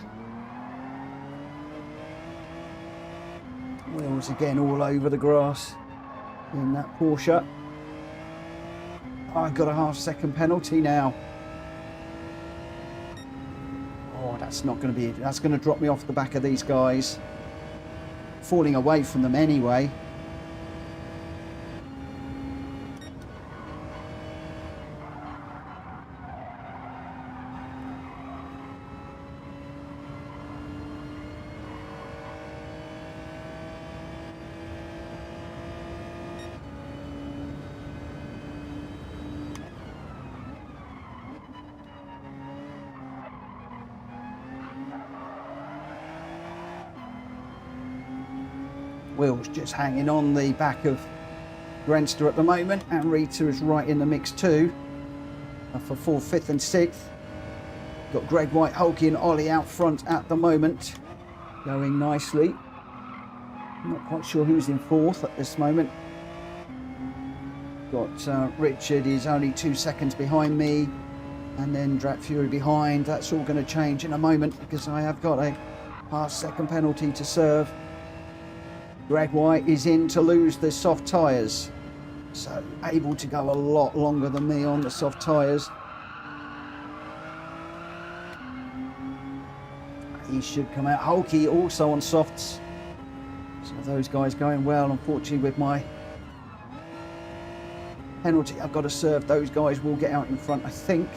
Wheels again all over the grass in that Porsche. I've got a half-second penalty now. Oh, that's not going to be... That's going to drop me off the back of these guys. Falling away from them anyway. Will's just hanging on the back of Grenster at the moment, and Rita is right in the mix too for 4th, 5th and 6th. Got Greg White, Hulky and Ollie out front at the moment, going nicely. Not quite sure who's in 4th at this moment. Got Richard is only 2 seconds behind me, and then Drat Fury behind. That's all going to change in a moment because I have got a half-second penalty to serve. Greg White is in to lose the soft tyres, so able to go a lot longer than me on the soft tyres. He should come out. Hulky also on softs, so those guys going well. Unfortunately, with my penalty I've got to serve, those guys will get out in front, I think.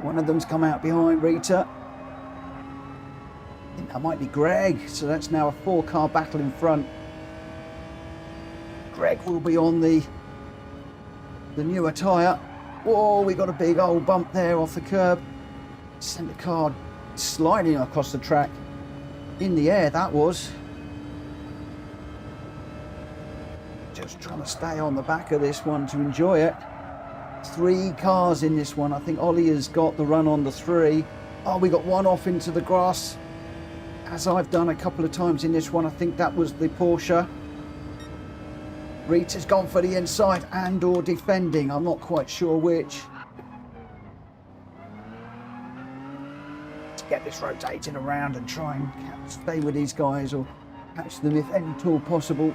One of them's come out behind Rita. I think that might be Greg, so that's now a 4-car battle in front. Greg will be on the newer tyre. Oh, we got a big old bump there off the curb. Sent the car sliding across the track. In the air, that was. Just trying to stay on the back of this one to enjoy it. 3 cars in this one. I think Ollie has got the run on the 3. Oh, we got one off into the grass, as I've done a couple of times in this one. I think that was the Porsche. Rita's gone for the inside and or defending. I'm not quite sure which. Let's get this rotating around and try and stay with these guys or catch them if any at all possible.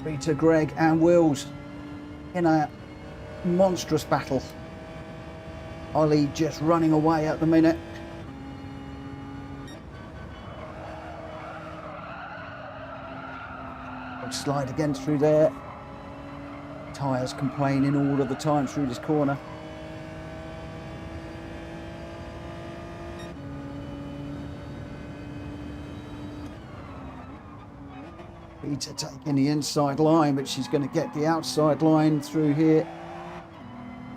Rita, Greg and Wills in a monstrous battle. Ollie just running away at the minute. Slide again through there. Tyres complaining all of the time through this corner. Rita taking the inside line, but she's going to get the outside line through here.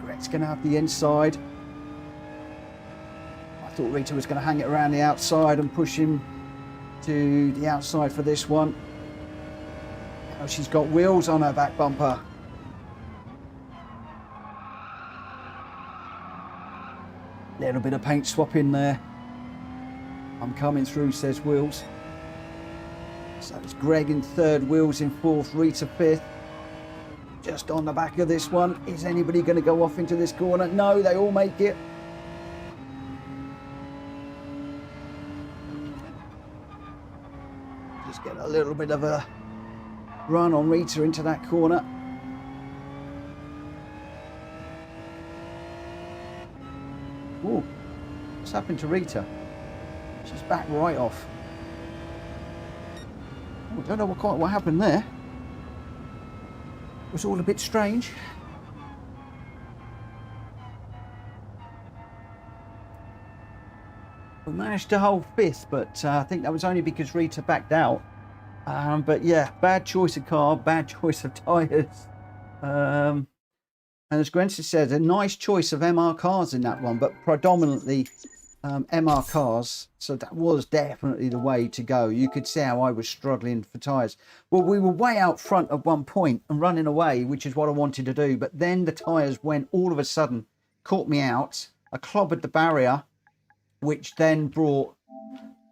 Greg's going to have the inside. I thought Rita was going to hang it around the outside and push him to the outside for this one. Now she's got wheels on her back bumper. Little bit of paint swap in there. I'm coming through, says Wills. So it's Greg in 3rd, Wills in 4th, Rita 5th. Just on the back of this one. Is anybody going to go off into this corner? No, they all make it. Just get a little bit of a run on Rita into that corner. Oh, what's happened to Rita? She's back right off. I don't know quite what happened there. It was all a bit strange. We managed to hold 5th, but I think that was only because Rita backed out. But yeah, bad choice of car, bad choice of tyres. And as Grenson said, a nice choice of MR cars in that one, but predominantly MR cars. So that was definitely the way to go. You could see how I was struggling for tyres. Well, we were way out front at one point and running away, which is what I wanted to do. But then the tyres went all of a sudden, caught me out. I clobbered the barrier, which then brought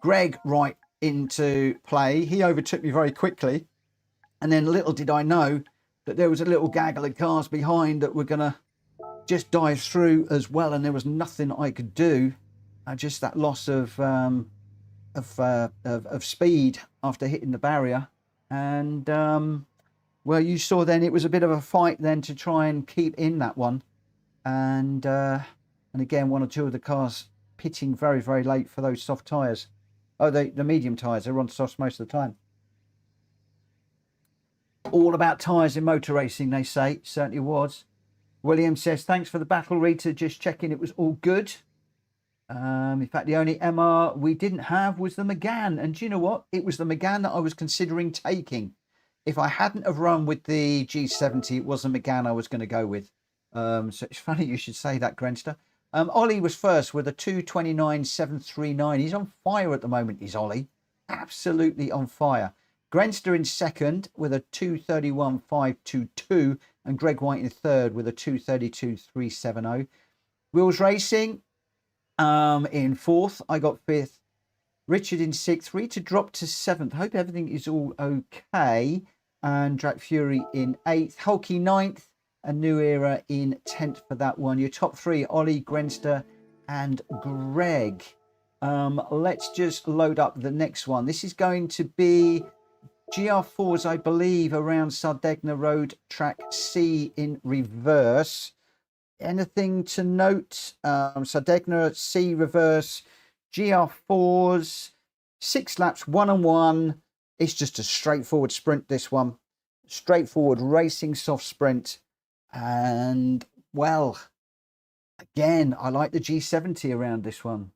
Greg right into play. He overtook me very quickly, and then little did I know that there was a little gaggle of cars behind that were gonna just dive through as well, and there was nothing I could do. Just that loss of speed after hitting the barrier. And well, you saw then it was a bit of a fight then to try and keep in that one, and again 1 or 2 of the cars pitting very, very late for those soft tyres. Oh, the medium tyres, they're on softs most of the time. All about tyres in motor racing, they say. It certainly was. William says, thanks for the battle, Rita. Just checking it was all good. In fact, the only MR we didn't have was the Megane. And do you know what? It was the Megane that I was considering taking. if I hadn't have run with the G70, it wasn't Megane I was going to go with. So it's funny you should say that, Grenster. Ollie was first with a 229.739. He's on fire at the moment, is Ollie. Absolutely on fire. Grenster in second with a 231.522, and Greg White in third with a 232.370. Wheels Racing in fourth. I got fifth. Richard in sixth. Rita dropped to seventh. Hope everything is all okay. And Drac Fury in eighth. Hulky ninth. A New Era in 10th for that one. Your top three, Ollie, Grenster, and Greg. Let's just load up the next one. This is going to be GR4s, I believe, around Sardegna Road, track C in reverse. Anything to note? Sardegna C reverse, GR4s, 6 laps, 1-on-1. It's just a straightforward sprint, this one. Straightforward racing soft sprint. And, well, again, I like the G70 around this one.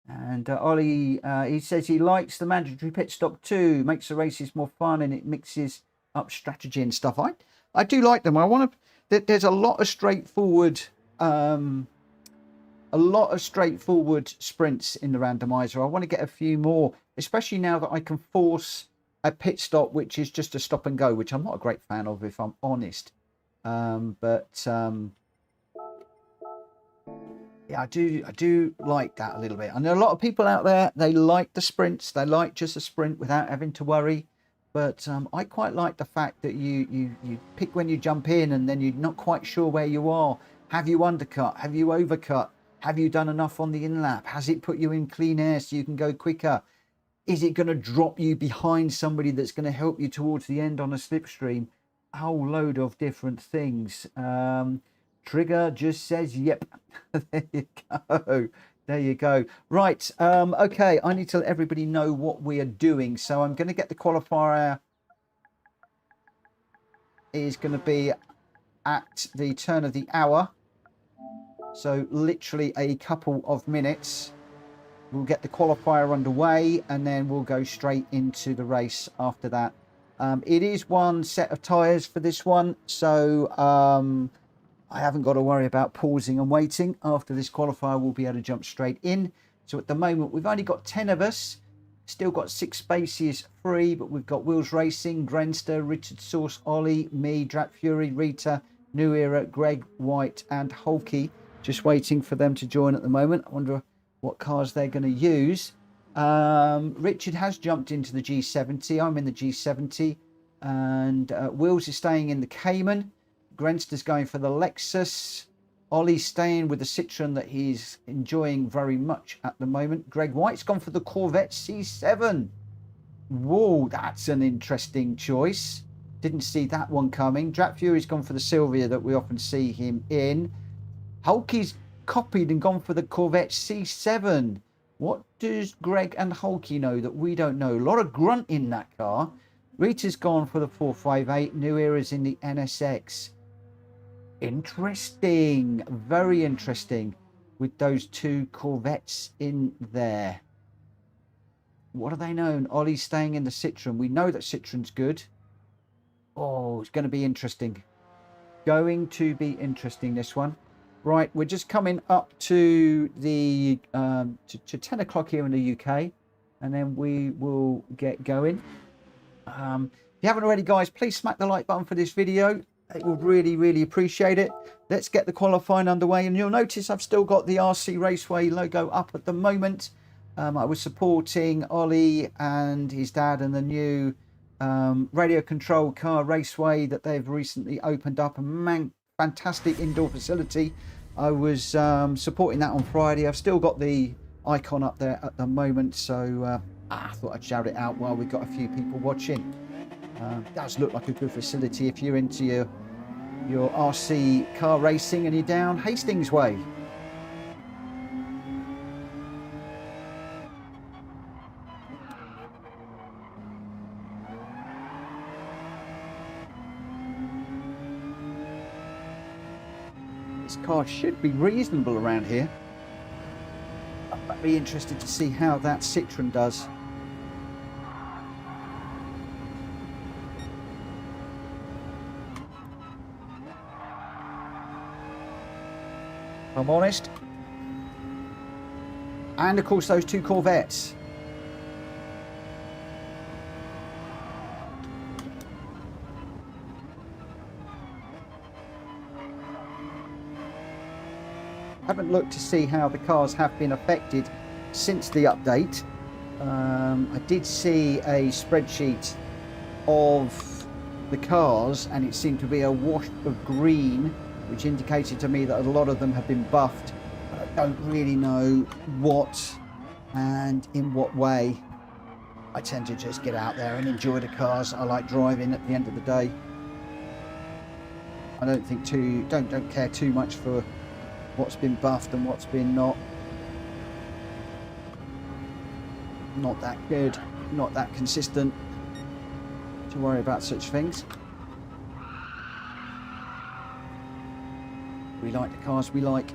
And Ollie, he says he likes the mandatory pit stop too. Makes the races more fun and it mixes up strategy and stuff. I do like them. I want to. There's a lot of straightforward, sprints in the randomizer. I want to get a few more, especially now that I can force a pit stop, which is just a stop and go, which I'm not a great fan of, if I'm honest. Yeah, I do like that a little bit. I know a lot of people out there, they like the sprints. They like just a sprint without having to worry. But I quite like the fact that you pick when you jump in and then you're not quite sure where you are. Have you undercut? Have you overcut? Have you done enough on the in-lap? Has it put you in clean air so you can go quicker? Is it going to drop you behind somebody that's going to help you towards the end on a slipstream? A whole load of different things. Trigger just says, yep. There you go. There you go. Right. Okay. I need to let everybody know what we are doing. So I'm going to get the qualifier. Is going to be at the turn of the hour. So literally a couple of minutes. We'll get the qualifier underway and then we'll go straight into the race after that. It is one set of tyres for this one. So I haven't got to worry about pausing and waiting. After this qualifier, we'll be able to jump straight in. So at the moment, we've only got 10 of us. Still got 6 spaces free, but we've got Wheels Racing, Grenster, Richard Source, Ollie, me, Drac Fury, Rita, New Era, Greg White, and Hulky. Just waiting for them to join at the moment. I wonder what cars they're going to use. Richard has jumped into the G70. I'm in the G70. And Wheels is staying in the Cayman. Grenster's going for the Lexus. Ollie's staying with the Citroen that he's enjoying very much at the moment. Greg White's gone for the Corvette C7. Whoa, that's an interesting choice. Didn't see that one coming. Drac Fury's gone for the Sylvia that we often see him in. Hulky's copied and gone for the Corvette C7. What does Greg and Hulky know that we don't know? A lot of grunt in that car. Rita's gone for the 458. New Era's in the NSX. Interesting. Very interesting with those 2 Corvettes in there. What are they known? Ollie's staying in the Citroen. We know that Citroen's good. Oh, it's going to be interesting. Going to be interesting, this one. Right, we're just coming up to the to 10 o'clock here in the UK, and then we will get going. If you haven't already, guys, please smack the like button for this video. It would really appreciate it. Let's get the qualifying underway, and you'll notice I've still got the RC Raceway logo up at the moment. I was supporting Ollie and his dad and the new radio controlled car raceway that they've recently opened up. A fantastic indoor facility. I was supporting that on Friday. I've still got the icon up there at the moment, so I thought I'd shout it out while we've got a few people watching. Does look like a good facility if you're into your RC car racing and you're down Hastings way. This car should be reasonable around here. I'd be interested to see how that Citroen does. if I'm honest. And of course those two Corvettes. I haven't looked to see how the cars have been affected since the update. I did see a spreadsheet of the cars and it seemed to be a wash of green, which indicated to me that a lot of them have been buffed. But I don't really know what and in what way. I tend to just get out there and enjoy the cars. I like driving at the end of the day. I don't think don't care too much for what's been buffed and what's been not that good, not that consistent to worry about such things. We like the cars we like.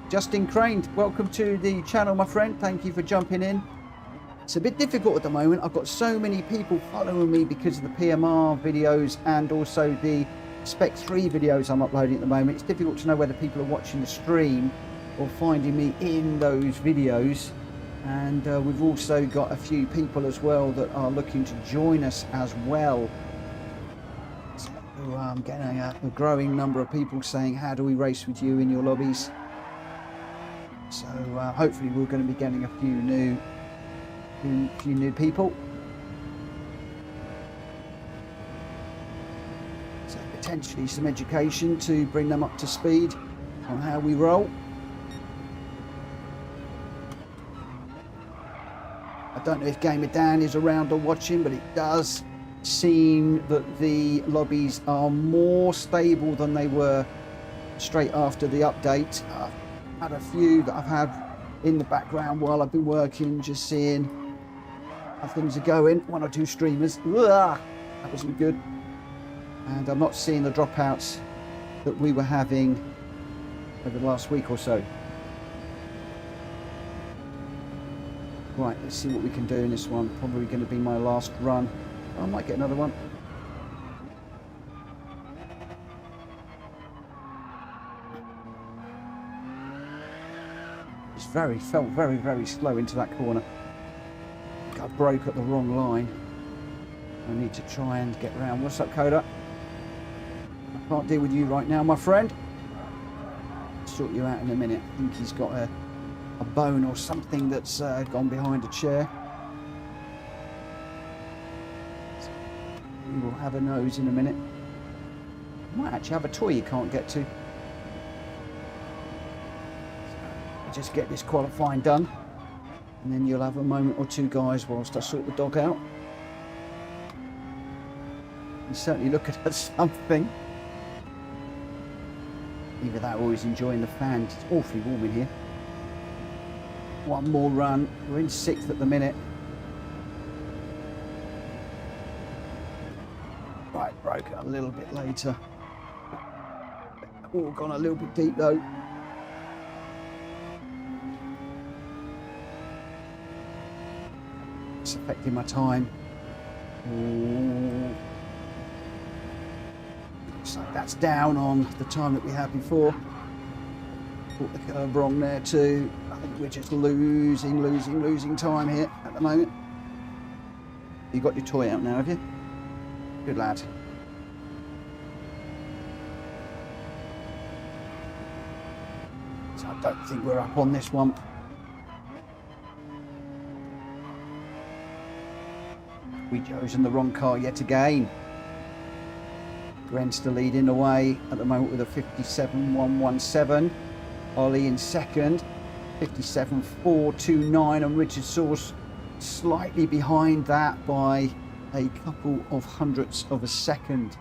Justin Crane, welcome to the channel, my friend. Thank you for jumping in. It's a bit difficult at the moment. I've got so many people following me because of the PMR videos and also the Spec 3 videos I'm uploading at the moment. It's difficult to know whether people are watching the stream or finding me in those videos. And we've also got a few people as well that are looking to join us as well. So I'm getting a growing number of people saying, how do we race with you in your lobbies? So hopefully we're going to be getting a few new people. So potentially some education to bring them up to speed on how we roll. I don't know if Gamer Dan is around or watching, but it does seem that the lobbies are more stable than they were straight after the update. I've had a few that I've had in the background while I've been working, just seeing how things are going. One or two streamers. Ugh, that wasn't good. And I'm not seeing the dropouts that we were having over the last week or so. Right, let's see what we can do in this one. Probably going to be my last run. I might get another one. Felt very slow into that corner. I think I broke at the wrong line. I need to try and get around. What's up, Coda? I can't deal with you right now, my friend. I'll sort you out in a minute. I think he's got a bone or something that's gone behind a chair. So we will have a nose in a minute. Might actually have a toy you can't get to. Just get this qualifying done and then you'll have a moment or two, guys, whilst I sort the dog out. He's certainly looking at something. Either that or he's enjoying the fan. It's awfully warm in here. One more run. We're in 6th at the minute. Right, broke it a little bit later. Oh, gone a little bit deep though. It's affecting my time. Ooh. So that's down on the time that we had before. Caught the curve wrong there too. I think we're just losing time here at the moment. You got your toy out now, have you? Good lad. So I don't think we're up on this one. We've chosen the wrong car yet again. Gren's still leading the way at the moment with a 57.117. Ollie in second, 57.429, and Richard Source slightly behind that by a couple of hundredths of a second.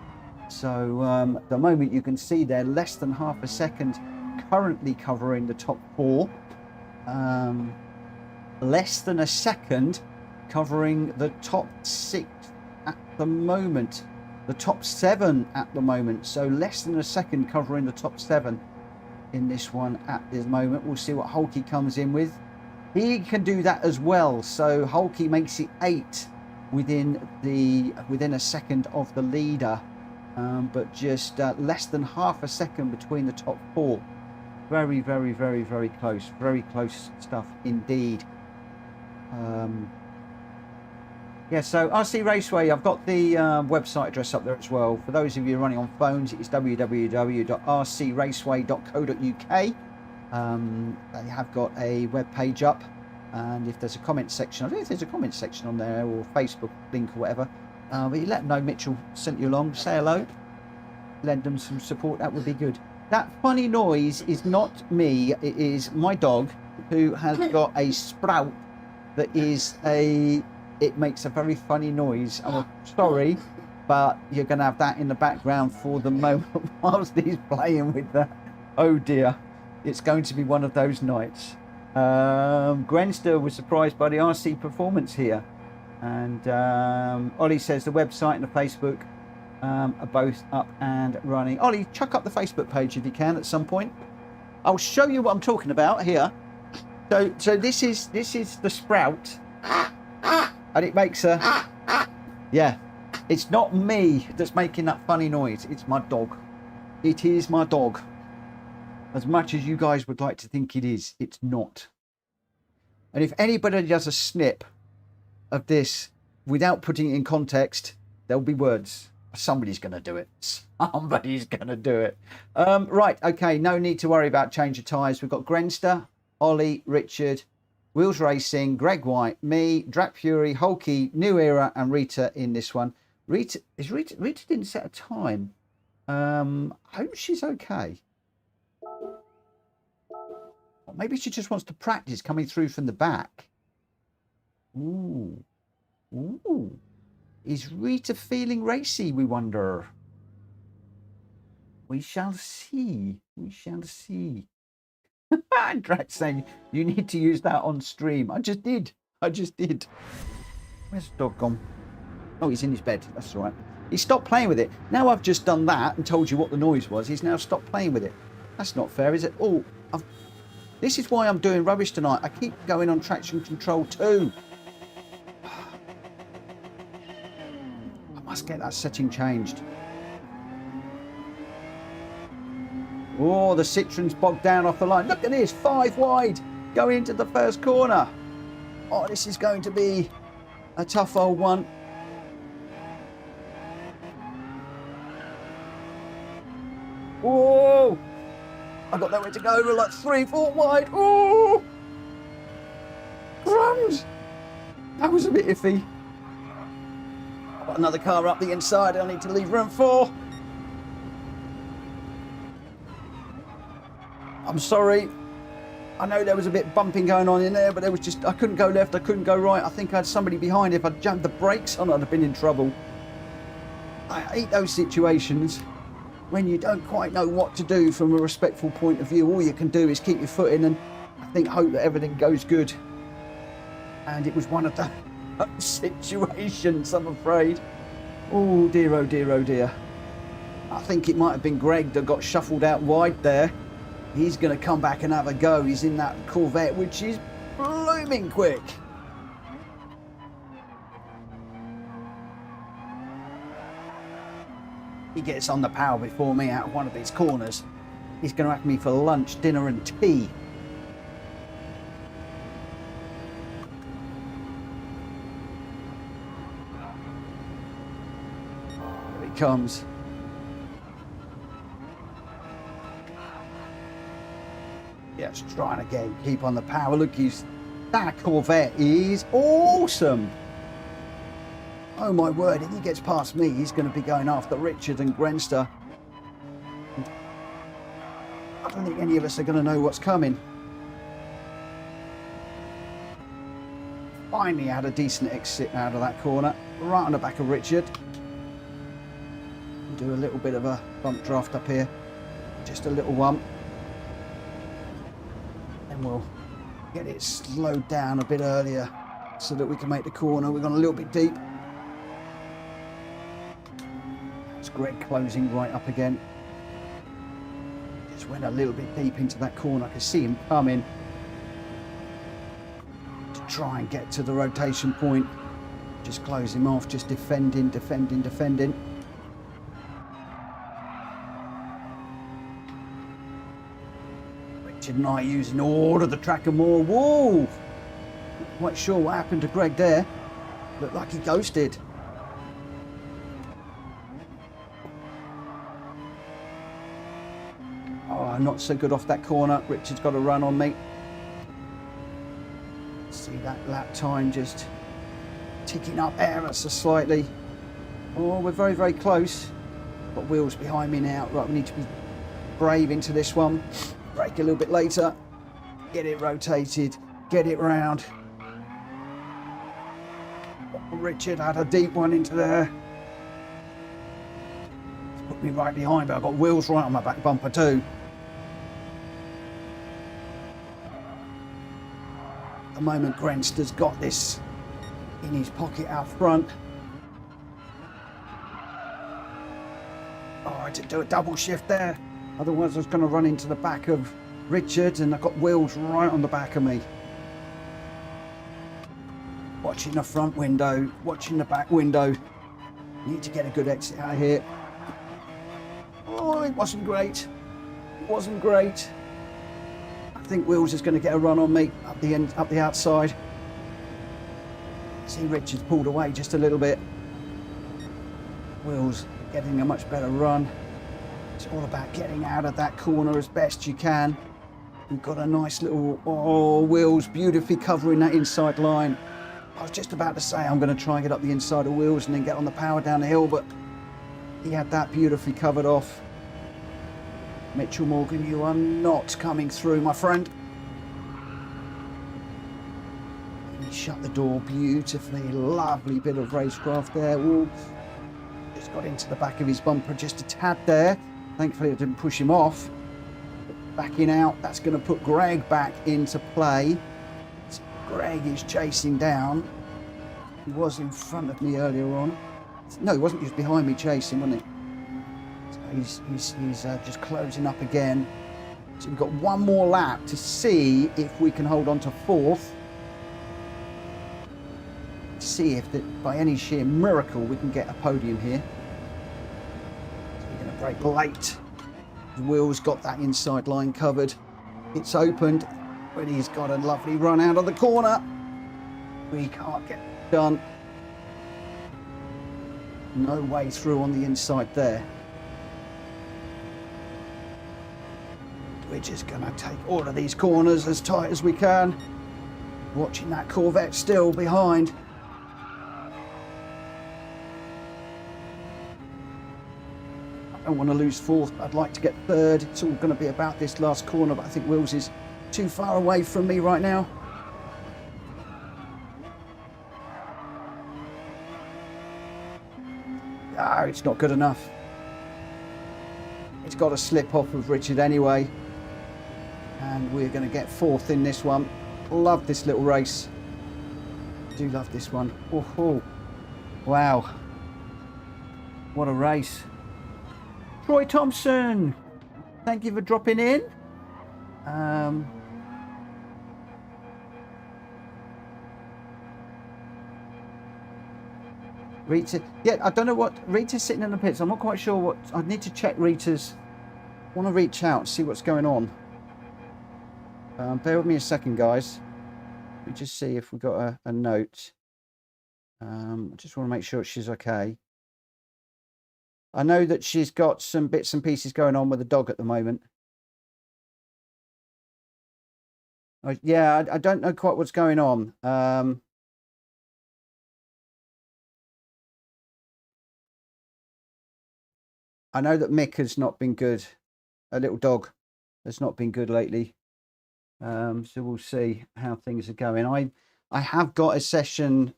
So at the moment you can see they're less than half a second currently covering the top 4. Less than a second covering the top 6 at the moment, the top 7 at the moment. So less than a second covering the top 7 in this one at this moment. We'll see what Hulky comes in with. He can do that as well. So Hulky makes it 8 within a second of the leader. but just less than half a second between the top 4. Very, very, very, very close. Very close stuff indeed. Yeah, so RC Raceway, I've got the website address up there as well. For those of you running on phones, it's www.rcraceway.co.uk. They have got a web page up, and if there's a comment section, I don't know if there's a comment section on there or Facebook link or whatever, but you let them know Mitchell sent you along, say hello, lend them some support, that would be good. That funny noise is not me, it is my dog, who has got a sprout that is it makes a very funny noise. I'm sorry, but you're going to have that in the background for the moment whilst he's playing with that. Oh dear, it's going to be one of those nights. Grenster was surprised by the RC performance here, and Ollie says the website and the Facebook are both up and running. Ollie, chuck up the Facebook page if you can at some point. I'll show you what I'm talking about here. So this is the sprout, and it makes a, yeah, it's not me that's making that funny noise, it's my dog. It is my dog. As much as you guys would like to think it is, it's not. And if anybody does a snip of this without putting it in context, there'll be words. Somebody's going to do it. Somebody's going to do it. Right, okay, no need to worry about change of tyres. We've got Grenster, Ollie, Richard, Wheels Racing, Greg White, me, Drac Fury, Hulky, New Era, and Rita in this one. Rita didn't set a time. I hope she's okay. Or maybe she just wants to practice coming through from the back. Ooh. Ooh. Is Rita feeling racy, we wonder? We shall see. We shall see. Drax saying, you need to use that on stream. I just did. Where's the dog gone? Oh, he's in his bed. That's all right. He stopped playing with it. Now I've just done that and told you what the noise was. He's now stopped playing with it. That's not fair, is it? Oh, this is why I'm doing rubbish tonight. I keep going on traction control 2. I must get that setting changed. Oh, the Citroen's bogged down off the line. Look at this, 5 wide, going into the first corner. Oh, this is going to be a tough old one. Whoa! I got nowhere to go. We're like 3, 4 wide. Oh! Crumbs! That was a bit iffy. I've got another car up the inside I need to leave room for. I'm sorry. I know there was a bit bumping going on in there, but there was just, I couldn't go left, I couldn't go right. I think I had somebody behind. If I'd jammed the brakes on, I'd have been in trouble. I hate those situations when you don't quite know what to do from a respectful point of view. All you can do is keep your foot in and I think hope that everything goes good. And it was one of the situations, I'm afraid. Oh dear, oh dear, oh dear. I think it might have been Greg that got shuffled out wide there. He's going to come back and have a go. He's in that Corvette, which is blooming quick. He gets on the power before me out of one of these corners. He's going to have me for lunch, dinner and tea. Here he comes. Yeah, just trying to keep on the power. Look, that Corvette is awesome. Oh my word, if he gets past me, he's going to be going after Richard and Grenster. I don't think any of us are going to know what's coming. Finally had a decent exit out of that corner, right on the back of Richard. We'll do a little bit of a bump draft up here, just a little one. Then we'll get it slowed down a bit earlier so that we can make the corner. We've gone a little bit deep. It's Greg closing right up again. Just went a little bit deep into that corner. I could see him coming to try and get to the rotation point. Just close him off, just defending. Richard and I using all of the tracker more. Whoa! Not quite sure what happened to Greg there. Looked like he ghosted. Oh, not so good off that corner. Richard's got a run on me. See that lap time just ticking up ever so slightly. Oh, we're very, very close. Got wheels behind me now. Right, we need to be brave into this one. Brake a little bit later. Get it rotated. Get it round. Oh, Richard had a deep one into there. It's put me right behind, but I've got wheels right on my back bumper too. At the moment, Grenster's got this in his pocket out front. Oh, I had to do a double shift there. Otherwise, I was going to run into the back of Richard, and I've got wheels right on the back of me. Watching the front window, watching the back window. Need to get a good exit out of here. Oh, it wasn't great. It wasn't great. I think Wills is going to get a run on me up the end, up the outside. See, Richard's pulled away just a little bit. Wills getting a much better run. It's all about getting out of that corner as best you can. We've got a nice little, oh, Wills beautifully covering that inside line. I was just about to say I'm going to try and get up the inside of Wills and then get on the power down the hill, but he had that beautifully covered off. Mitchell Morgan, you are not coming through, my friend. He shut the door beautifully. Lovely bit of racecraft there. Ooh. Just got into the back of his bumper just a tad there. Thankfully it didn't push him off. But backing out, that's going to put Greg back into play. So Greg is chasing down. He was in front of me earlier on. No, he wasn't. He was behind me chasing, wasn't he? So he's just closing up again. So we've got one more lap to see if we can hold on to fourth. See if that by any sheer miracle we can get a podium here. So we're going to brake late. Will's got that inside line covered. It's opened, but he's got a lovely run out of the corner. We can't get it done. No way through on the inside there. We're just going to take all of these corners as tight as we can. Watching that Corvette still behind. I don't want to lose fourth, but I'd like to get third. It's all going to be about this last corner, but I think Wills is too far away from me right now. Ah, it's not good enough. It's got to slip off of Richard anyway. And we're going to get fourth in this one. Love this little race. Do love this one. Oh, wow. What a race. Troy Thompson, thank you for dropping in. Rita, yeah, I don't know what, Rita's sitting in the pits. I'm not quite sure what, I need to check Rita's, I want to reach out, see what's going on. Bear with me a second, guys. Let me just see if we've got a note. I just want to make sure she's okay. I know that she's got some bits and pieces going on with the dog at the moment. Yeah, I don't know quite what's going on. I know that Mick has not been good. A little dog has not been good lately. So we'll see how things are going. I have got a session,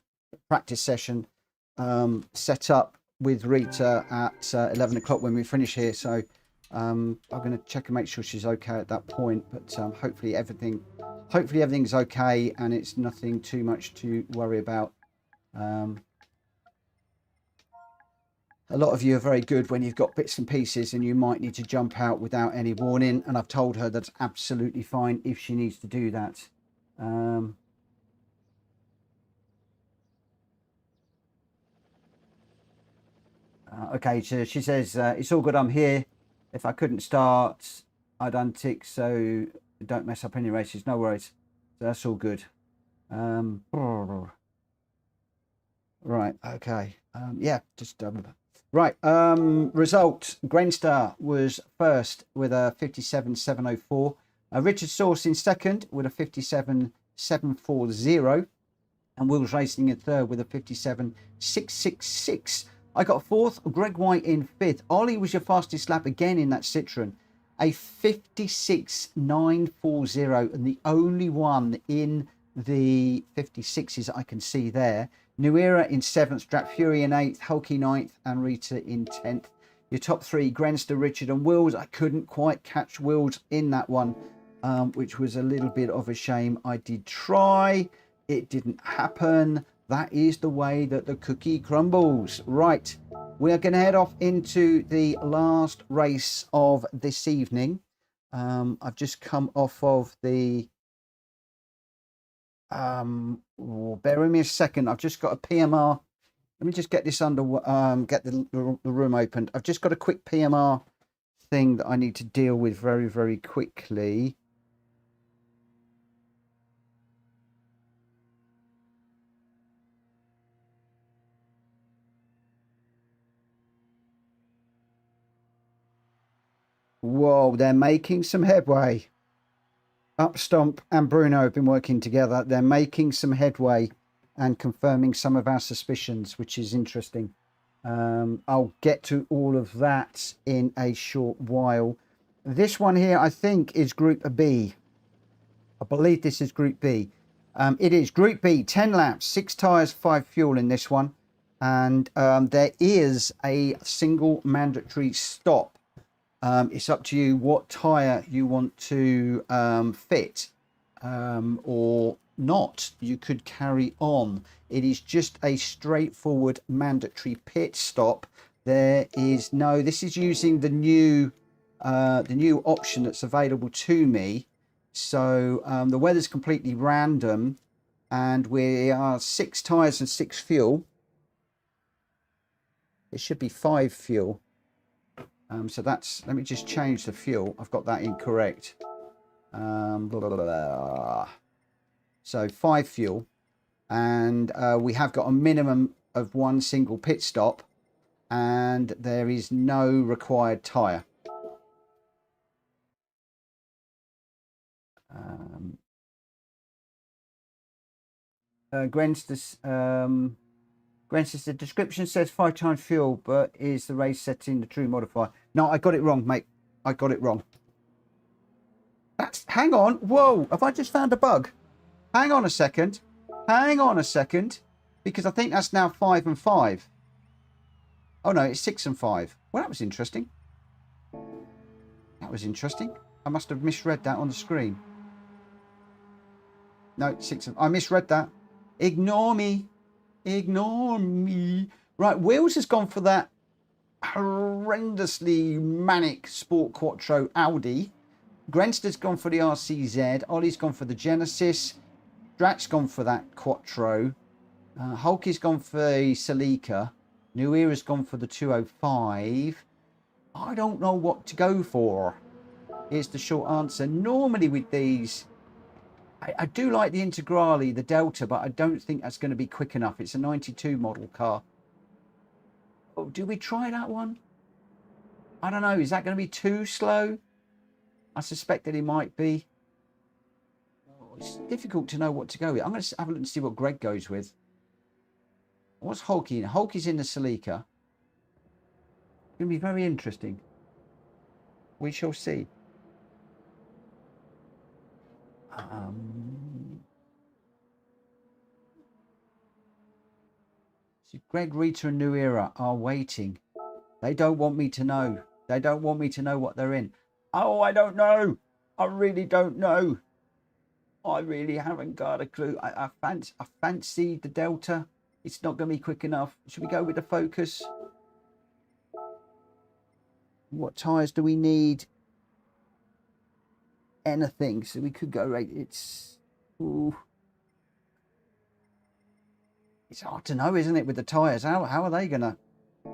practice session, set up with Rita at 11 o'clock when we finish here. So I'm going to check and make sure she's okay at that point. But hopefully everything's okay and it's nothing too much to worry about. A lot of you are very good when you've got bits and pieces and you might need to jump out without any warning. And I've told her that's absolutely fine if she needs to do that. Okay, so she says, it's all good, I'm here. If I couldn't start, I'd untick, so Don't mess up any races. No worries. So that's all good. Right. Okay. Yeah. Just right. Result. Grenstar was first with a 57.704. Richard Source in second with a 57.740. And Wills Racing in third with a 57.666. I got fourth. Greg White in fifth. Ollie was your fastest lap again in that Citroen. A 56.940. And the only one in the 56s I can see there. New Era in 7th, Strat Fury in 8th, Hulky 9th, and Rita in 10th. Your top three, Grenster, Richard, and Wills. I couldn't quite catch Wills in that one, which was a little bit of a shame. I did try. It didn't happen. That is the way that the cookie crumbles. Right, we are going to head off into the last race of this evening. I've just come off of the... bear with me a second. I've just got a PMR. Let me just get this under, get the room opened. I've just got a quick PMR thing that I need to deal with very, very quickly. Whoa, they're making some headway. Upstomp and Bruno have been working together. They're making some headway and confirming some of our suspicions, which is interesting. I'll get to all of that in a short while. This one here, I think, is Gr.B. I believe this is Gr.B. It is Gr.B, 10 laps, 6 tyres, 5 fuel in this one. And there is a single mandatory stop. It's up to you what tyre you want to fit or not. You could carry on. It is just a straightforward mandatory pit stop. There is no, this is using the new option that's available to me. So the weather's completely random and we are 6 tyres and 6 fuel. It should be 5 fuel. So that's, let me just change the fuel. I've got that incorrect. So 5 fuel. And we have got a minimum of 1 single pit stop. And there is no required tyre. Gwen says the description says 5 times fuel, but is the race setting the true modifier? No, I got it wrong, mate. I got it wrong. That's, hang on. Whoa, have I just found a bug? Hang on a second. Hang on a second. Because I think that's now 5 and 5. Oh no, it's 6 and 5. Well, that was interesting. That was interesting. I must have misread that on the screen. No, 6 and I misread that. Ignore me. Ignore me. Right, Wheels has gone for that horrendously manic Sport Quattro Audi. Grenster's gone for the RCZ. Ollie's gone for the Genesis. Strat's gone for that Quattro. Hulky's gone for the Celica. New Era's gone for the 205. I don't know what to go for. Here's the short answer. Normally with these, I do like the Integrale, the Delta, but I don't think that's going to be quick enough. It's a 92 model car. Oh, do we try that one? I don't know. Is that going to be too slow? I suspect that it might be. Oh, it's difficult to know what to go with. I'm going to have a look and see what Greg goes with. What's Hulky in? Hulky's in the Celica. It's going to be very interesting. We shall see. So Greg, Rita and New Era are waiting. They don't want me to know. They don't want me to know what they're in. Oh, I don't know. I really don't know. I really haven't got a clue. I fancy the Delta. It's not going to be quick enough. Should we go with the Focus? What tyres do we need? Anything. So we could go right. It's... Ooh. It's hard to know, isn't it, with the tyres? How are they going to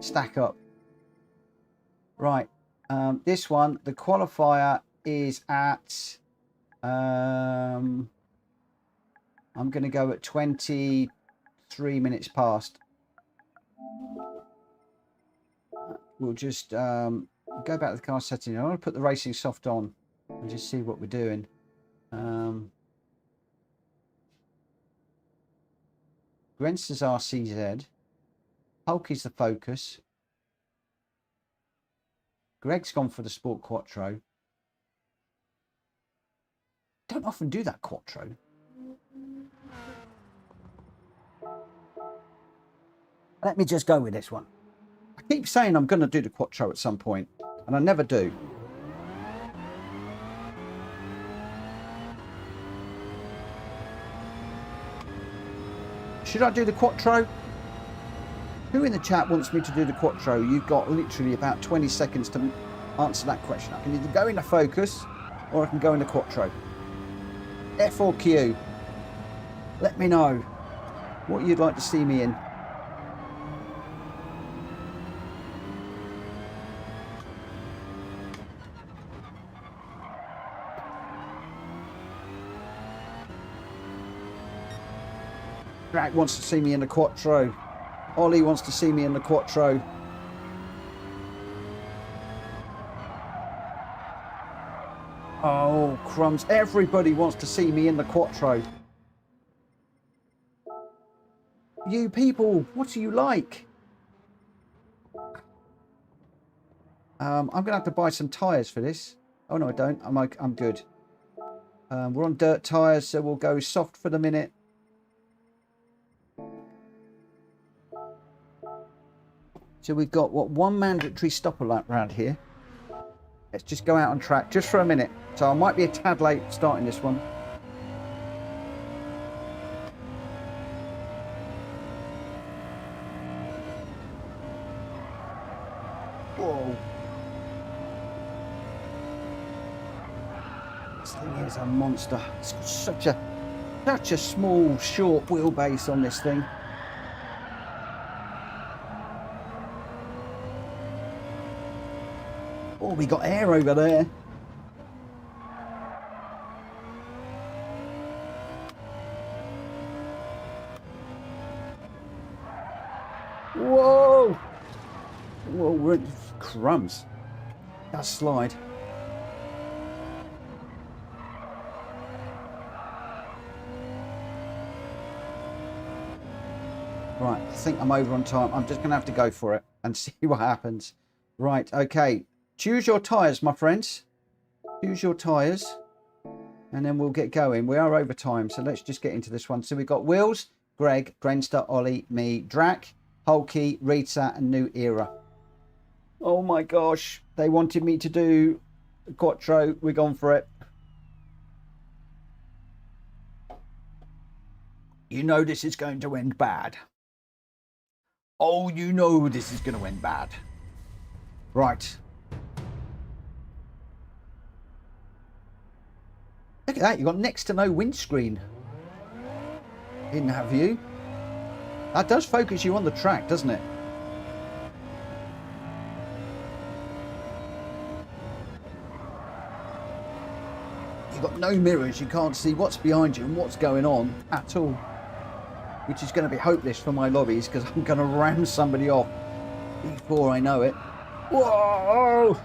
stack up? Right. This one, the qualifier is at I'm going to go at 23 minutes past. We'll just go back to the car setting. I want to put the racing soft on and just see what we're doing. Gr.x is RCZ. Hulk is the Focus. Greg's gone for the Sport Quattro. Don't often do that Quattro. Let me just go with this one. I keep saying I'm going to do the Quattro at some point, and I never do. Should I do the Quattro? Who in the chat wants me to do the Quattro? You've got literally about 20 seconds to answer that question. I can either go into Focus or I can go into Quattro. F or Q? Let me know what you'd like to see me in. Drag wants to see me in the Quattro. Ollie wants to see me in the Quattro. Oh, crumbs. Everybody wants to see me in the Quattro. You people, what do you like? I'm going to have to buy some tyres for this. Oh, no, I don't. I'm good. We're on dirt tyres, so we'll go soft for the minute. So we've got, what, one mandatory stopper lap around here. Let's just go out on track just for a minute. So I might be a tad late starting this one. Whoa. This thing is a monster. It's got such a small, short wheelbase on this thing. Oh, we got air over there. Whoa! Whoa, we're in crumbs. That slide. Right, I think I'm over on time. I'm just going to have to go for it and see what happens. Right, okay. Choose your tyres, my friends. Choose your tyres. And then we'll get going. We are over time, so let's just get into this one. So we've got Wheels, Greg, Grenster, Ollie, me, Drac, Hulky, Rita, and New Era. Oh my gosh. They wanted me to do Quattro. We're gone for it. You know this is going to end bad. Oh, you know this is going to end bad. Right. Look at that, you've got next to no windscreen in that view. That does focus you on the track, doesn't it? You've got no mirrors, you can't see what's behind you and what's going on at all. Which is going to be hopeless for my lobbies because I'm going to ram somebody off before I know it. Whoa!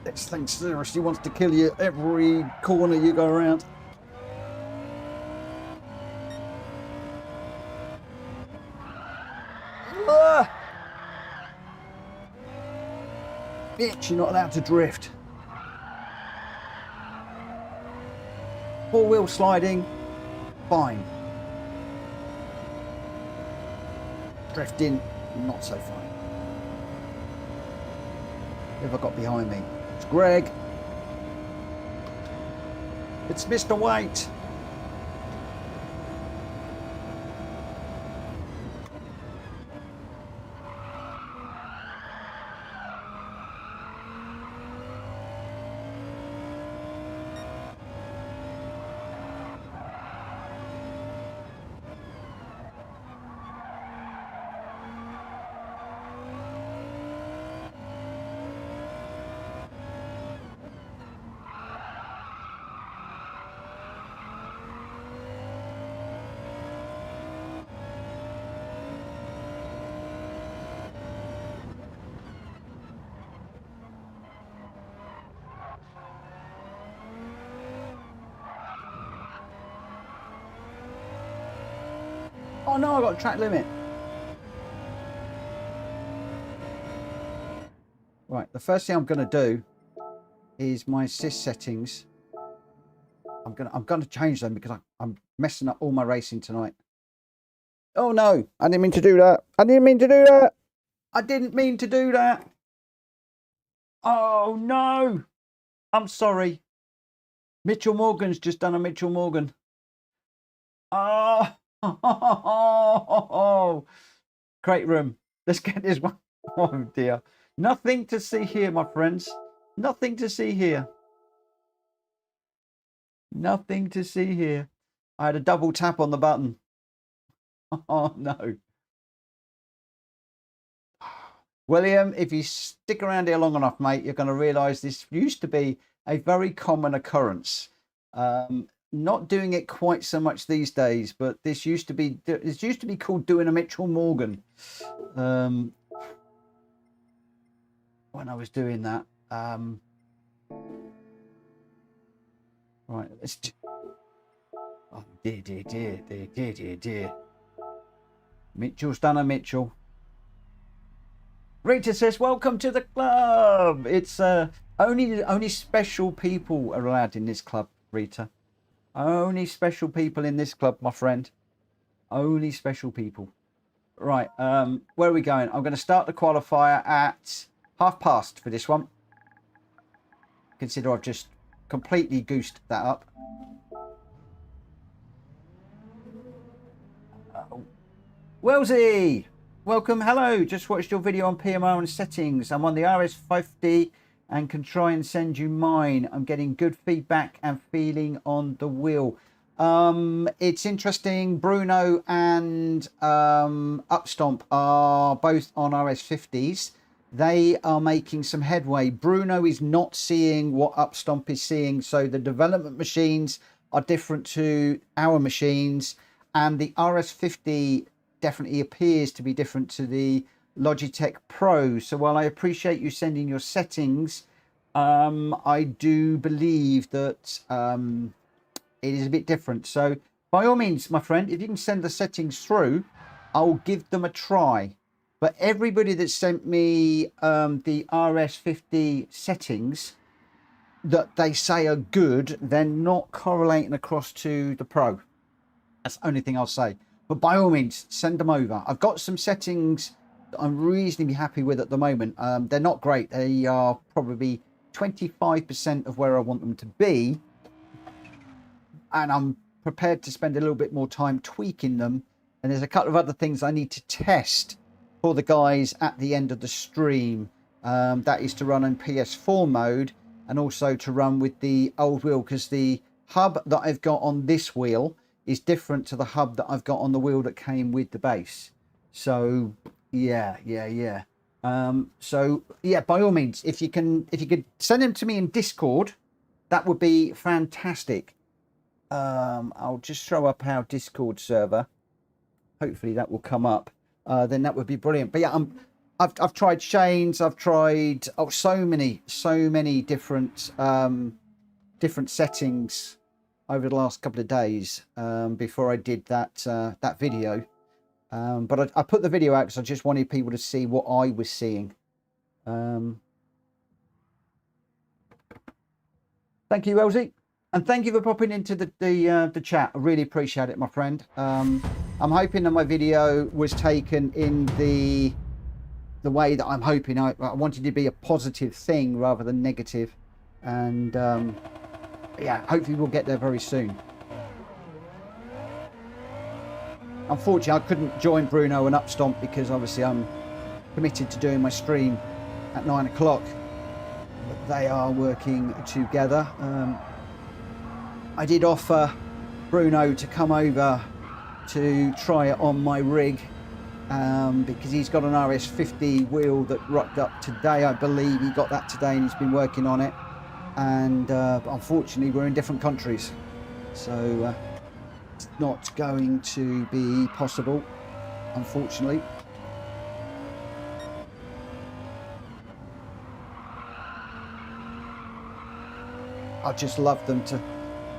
This thing seriously wants to kill you every corner you go around. Ah! Bitch, you're not allowed to drift. Four-wheel sliding, fine. Drifting, not so fine. Who have I got behind me? It's Greg. It's Mr. White. Oh no, I got a track limit. Right, the first thing I'm going to do is my assist settings. I'm going to change them because I'm messing up all my racing tonight. Oh no, I didn't mean to do that. I didn't mean to do that. I didn't mean to do that. Oh no, I'm sorry. Mitchell Morgan's just done a Mitchell Morgan. Oh, great room. Let's get this one. Oh dear. Nothing to see here, my friends. Nothing to see here. Nothing to see here. I had a double tap on the button. Oh no. William, if you stick around here long enough, mate, you're going to realise this used to be a very common occurrence. Not doing it quite so much these days, but this used to be called doing a Mitchell Morgan. When I was doing that. Right, let's oh dear. Mitchell's done a Mitchell. Rita says, welcome to the club. It's only special people are allowed in this club, Rita. Only special people in this club, my friend. Only special people. Right, where are we going? I'm going to start the qualifier at past for this one. Consider I've just completely goosed that up. Wellesley, welcome. Hello, just watched your video on PMR and settings. I'm on the RS50 and can try and send you mine. I'm getting good feedback and feeling on the wheel. It's interesting. Bruno and Upstomp are both on RS50s. They are making some headway. Bruno is not seeing what Upstomp is seeing, so the development machines are different to our machines, and the RS50 definitely appears to be different to the Logitech Pro. So while I appreciate you sending your settings, I do believe that it is a bit different. So by all means, my friend, if you can send the settings through, I'll give them a try. But everybody that sent me the RS50 settings that they say are good, they're not correlating across to the Pro. That's the only thing I'll say. But by all means, send them over. I've got some settings that I'm reasonably happy with at the moment. They're not great. They are probably 25% of where I want them to be. And I'm prepared to spend a little bit more time tweaking them. And there's a couple of other things I need to test for the guys at the end of the stream. That is to run in PS4 mode and also to run with the old wheel, because the hub that I've got on this wheel is different to the hub that I've got on the wheel that came with the base. So yeah. So yeah, by all means, if you could send them to me in Discord, that would be fantastic. I'll just throw up our Discord server. Hopefully that will come up. Then that would be brilliant. But yeah, I've tried Shane's. I've tried so many different different settings over the last couple of days before I did that video. But I put the video out because I just wanted people to see what I was seeing. Thank you, Elsie. And thank you for popping into the chat. I really appreciate it, my friend. I'm hoping that my video was taken in the way that I'm hoping. I wanted it to be a positive thing rather than negative. And yeah, hopefully we'll get there very soon. Unfortunately, I couldn't join Bruno and Upstomp because obviously I'm committed to doing my stream at 9 o'clock. But they are working together. I did offer Bruno to come over to try it on my rig because he's got an RS50 wheel that rocked up today. I believe he got that today and he's been working on it. And unfortunately, we're in different countries. So it's not going to be possible, unfortunately. I'd just love them to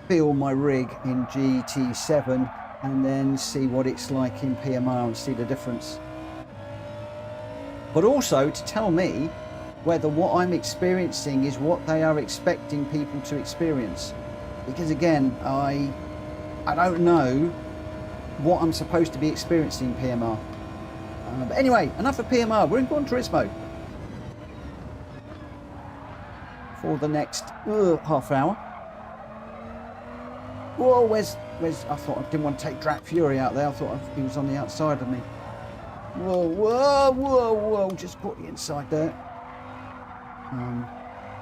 feel my rig in GT7 and then see what it's like in PMR and see the difference. But also to tell me whether what I'm experiencing is what they are expecting people to experience. Because again, I don't know what I'm supposed to be experiencing in PMR. But anyway, enough of PMR. We're in Gran Turismo for the next half hour. Whoa, where's? I thought I didn't want to take Drat Fury out there. I thought he was on the outside of me. Whoa, whoa, whoa, whoa! Just caught the inside there.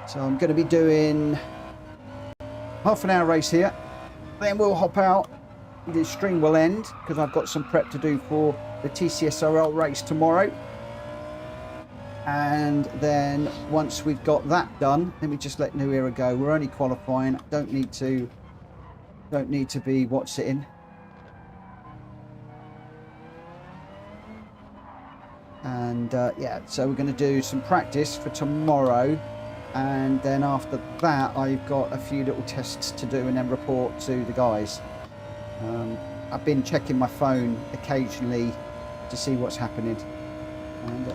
So I'm going to be doing half an hour race here. Then we'll hop out. The stream will end because I've got some prep to do for the TCSRL race tomorrow. And then once we've got that done, let me just let New Era go. We're only qualifying. Don't need to be what's it in. And yeah, so we're going to do some practice for tomorrow, and then after that I've got a few little tests to do and then report to the guys. I've been checking my phone occasionally to see what's happening, and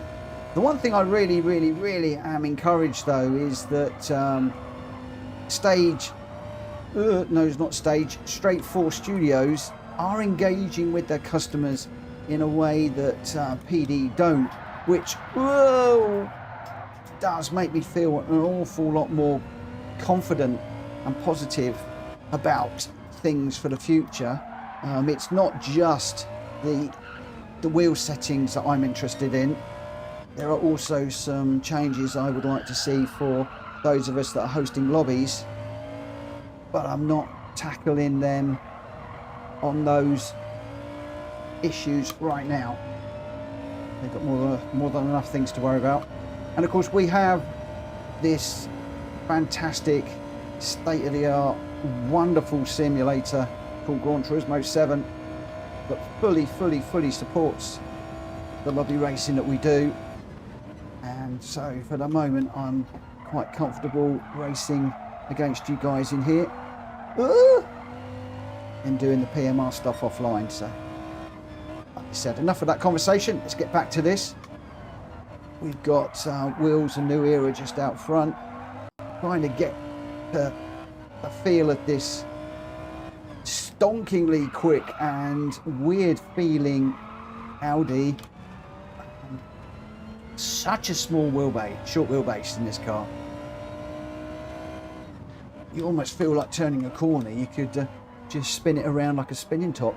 the one thing I really am encouraged though is that Straight 4 Studios are engaging with their customers in a way that PD don't, which does make me feel an awful lot more confident and positive about things for the future. It's not just the wheel settings that I'm interested in. There are also some changes I would like to see for those of us that are hosting lobbies, but I'm not tackling them on those issues right now. They've got more than enough things to worry about. And of course we have this fantastic state-of-the-art wonderful simulator called Gran Turismo 7 that fully supports the lobby racing that we do. And so for the moment I'm quite comfortable racing against you guys in here and doing the PMR stuff offline. So like I said, enough of that conversation. Let's get back to this. We've got Wheels and New Era just out front, trying to get the feel of this stonkingly quick and weird feeling Audi. Such a small wheelbase, short wheelbase in this car. You almost feel like turning a corner. You could just spin it around like a spinning top.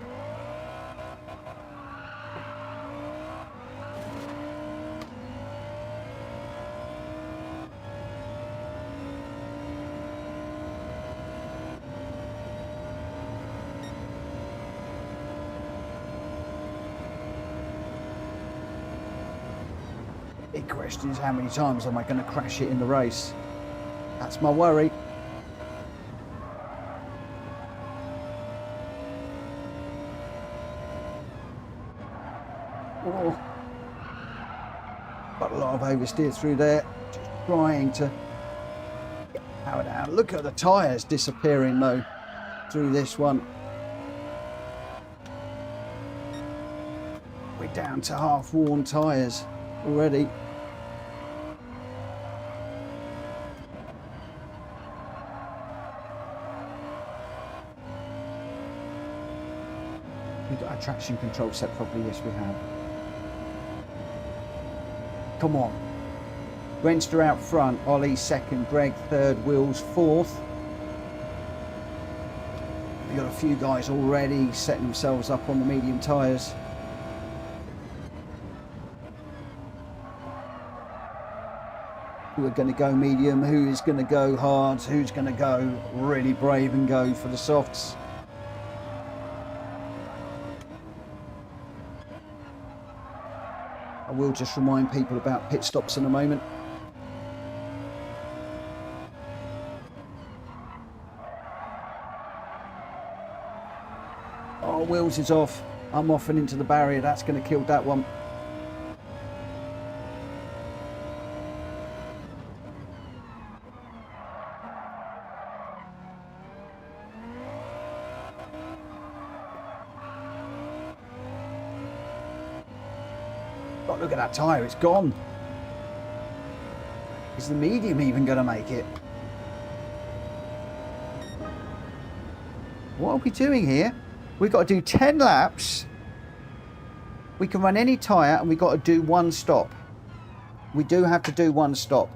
Big question is how many times am I going to crash it in the race? That's my worry. Oh, got a lot of oversteer through there, just trying to get power down. Look at the tyres disappearing though through this one. We're down to half-worn tyres already. We've got our traction control set properly. Yes, we have. Come on. Grenster out front, Ollie second, Greg third, Wheels fourth. We've got a few guys already setting themselves up on the medium tyres. Who are going to go medium, who is going to go hard, who's going to go really brave and go for the softs. I will just remind people about pit stops in a moment. Oh, Wheels is off. I'm off and into the barrier. That's going to kill that one. God, look at that tyre, it's gone. Is the medium even going to make it? What are we doing here? We've got to do 10 laps. We can run any tyre and we've got to do one stop. We do have to do one stop.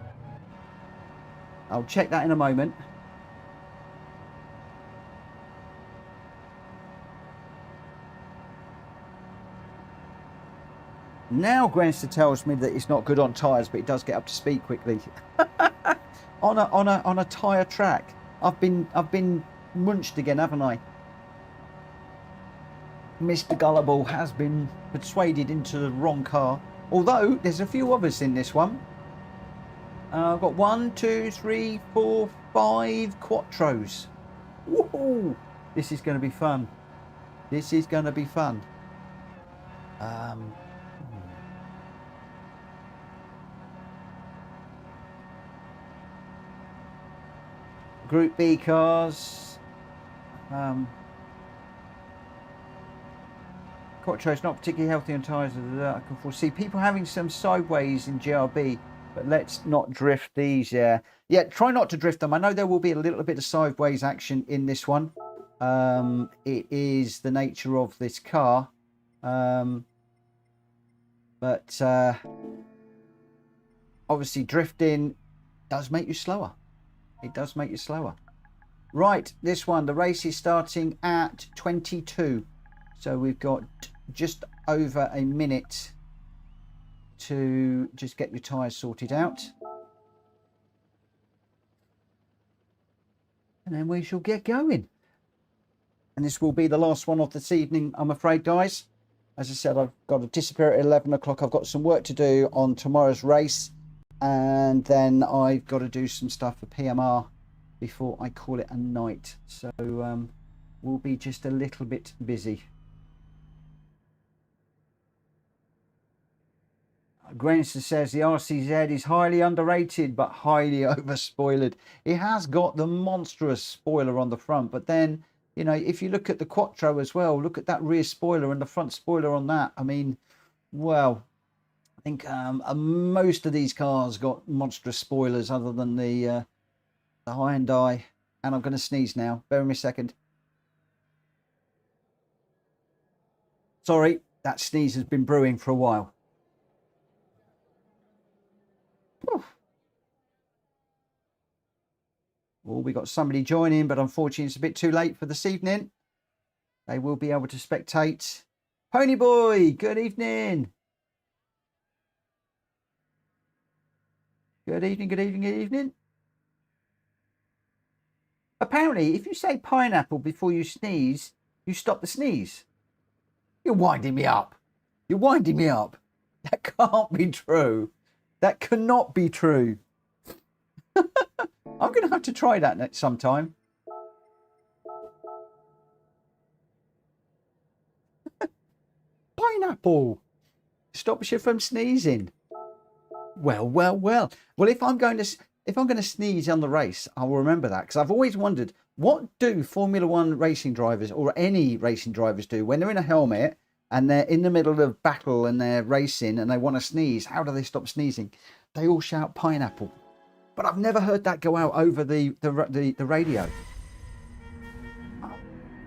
I'll check that in a moment. Now Grandster tells me that it's not good on tyres, but it does get up to speed quickly. on a tyre track. I've been munched again, haven't I? Mr. Gullible has been persuaded into the wrong car. Although there's a few others in this one. I've got 1, 2, 3, 4, 5 Quattros. Woohoo! This is going to be fun. This is going to be fun. Group B cars. Quattro's not particularly healthy on tyres. I can foresee people having some sideways in Gr.B, but let's not drift these. Yeah, try not to drift them. I know there will be a little bit of sideways action in this one. It is the nature of this car. But obviously drifting does make you slower. It does make you slower. Right, this one, the race is starting at 22. So we've got just over a minute to just get your tyres sorted out. And then we shall get going. And this will be the last one of this evening, I'm afraid, guys. As I said, I've got to disappear at 11 o'clock. I've got some work to do on tomorrow's race. And then I've got to do some stuff for PMR before I call it a night. So we'll be just a little bit busy. Granson says the RCZ is highly underrated but highly overspoiled. It has got the monstrous spoiler on the front, but then, you know, if you look at the Quattro as well, look at that rear spoiler and the front spoiler on that. I mean, well, I think most of these cars got monstrous spoilers other than the Hyundai. And I'm going to sneeze now. Bear with me a second. Sorry, that sneeze has been brewing for a while. Well, we got somebody joining, but unfortunately it's a bit too late for this evening. They will be able to spectate. Pony Boy, good evening. Good evening, good evening, good evening. Apparently, if you say pineapple before you sneeze, you stop the sneeze. You're winding me up. You're winding me up. That can't be true. That cannot be true. I'm going to have to try that next sometime. Pineapple stops you from sneezing. Well. Well, if I'm going to sneeze on the race, I'll remember that, because I've always wondered, what do Formula One racing drivers or any racing drivers do when they're in a helmet and they're in the middle of battle and they're racing and they want to sneeze? How do they stop sneezing? They all shout pineapple. But I've never heard that go out over the radio.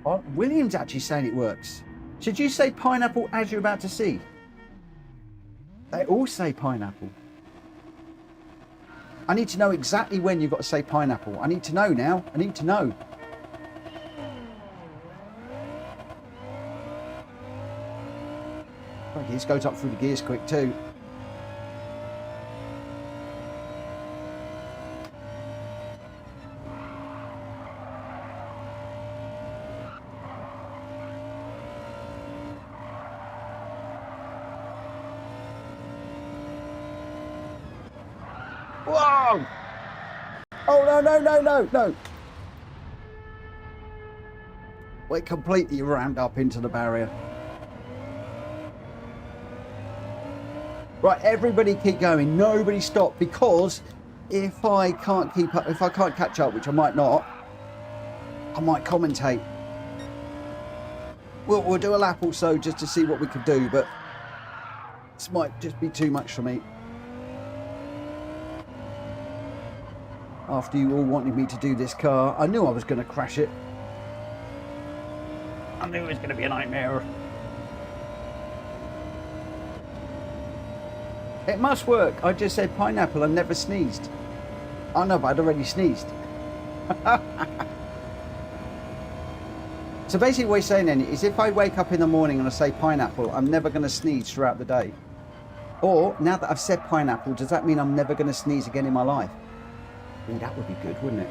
Oh, William's actually saying it works. Should you say pineapple as you're about to see? They all say pineapple. I need to know exactly when you've got to say pineapple. I need to know now. I need to know. Okay, this goes up through the gears quick too. Whoa! Oh, no. We're completely rammed up into the barrier. Right, everybody keep going. Nobody stop, because if I can't keep up, if I can't catch up, which I might not, I might commentate. We'll do a lap or so just to see what we could do, but This might just be too much for me. After you all wanted me to do this car, I knew I was going to crash it. I knew it was going to be a nightmare. It must work. I just said pineapple and never sneezed. Oh no, but I'd already sneezed. So basically what he's saying then is if I wake up in the morning and I say pineapple, I'm never going to sneeze throughout the day. Or, now that I've said pineapple, does that mean I'm never going to sneeze again in my life? Ooh, that would be good, wouldn't it?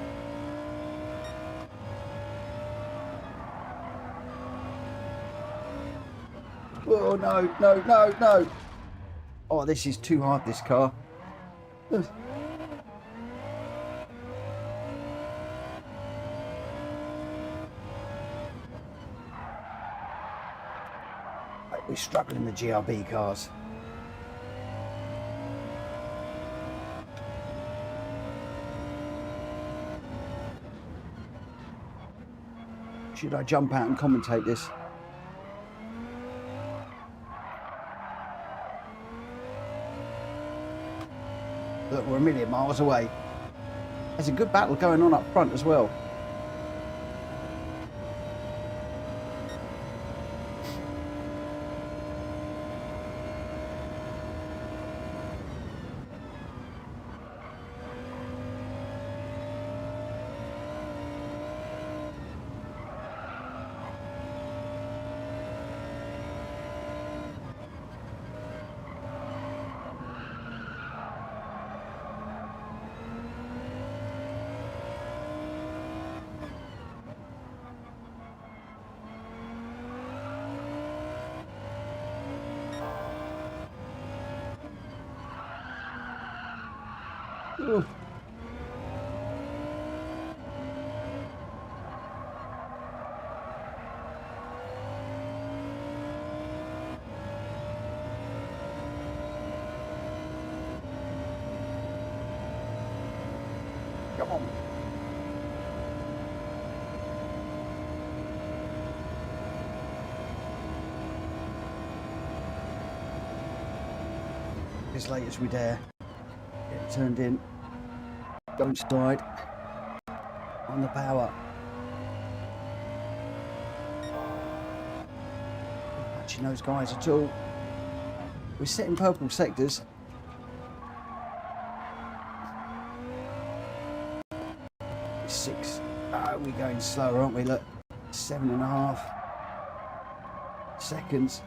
Oh, no, no, no, no. Oh, this is too hard, this car. Ugh. We're struggling with Gr.B cars. Should I jump out and commentate this? Look, we're a million miles away. There's a good battle going on up front as well. Ooh. Come on. As late as we dare. Get it turned in. Don't slide. On the power. Not matching those guys at all. We're setting purple sectors. 6. Oh, we're going slower, aren't we? Look, 7.5 seconds.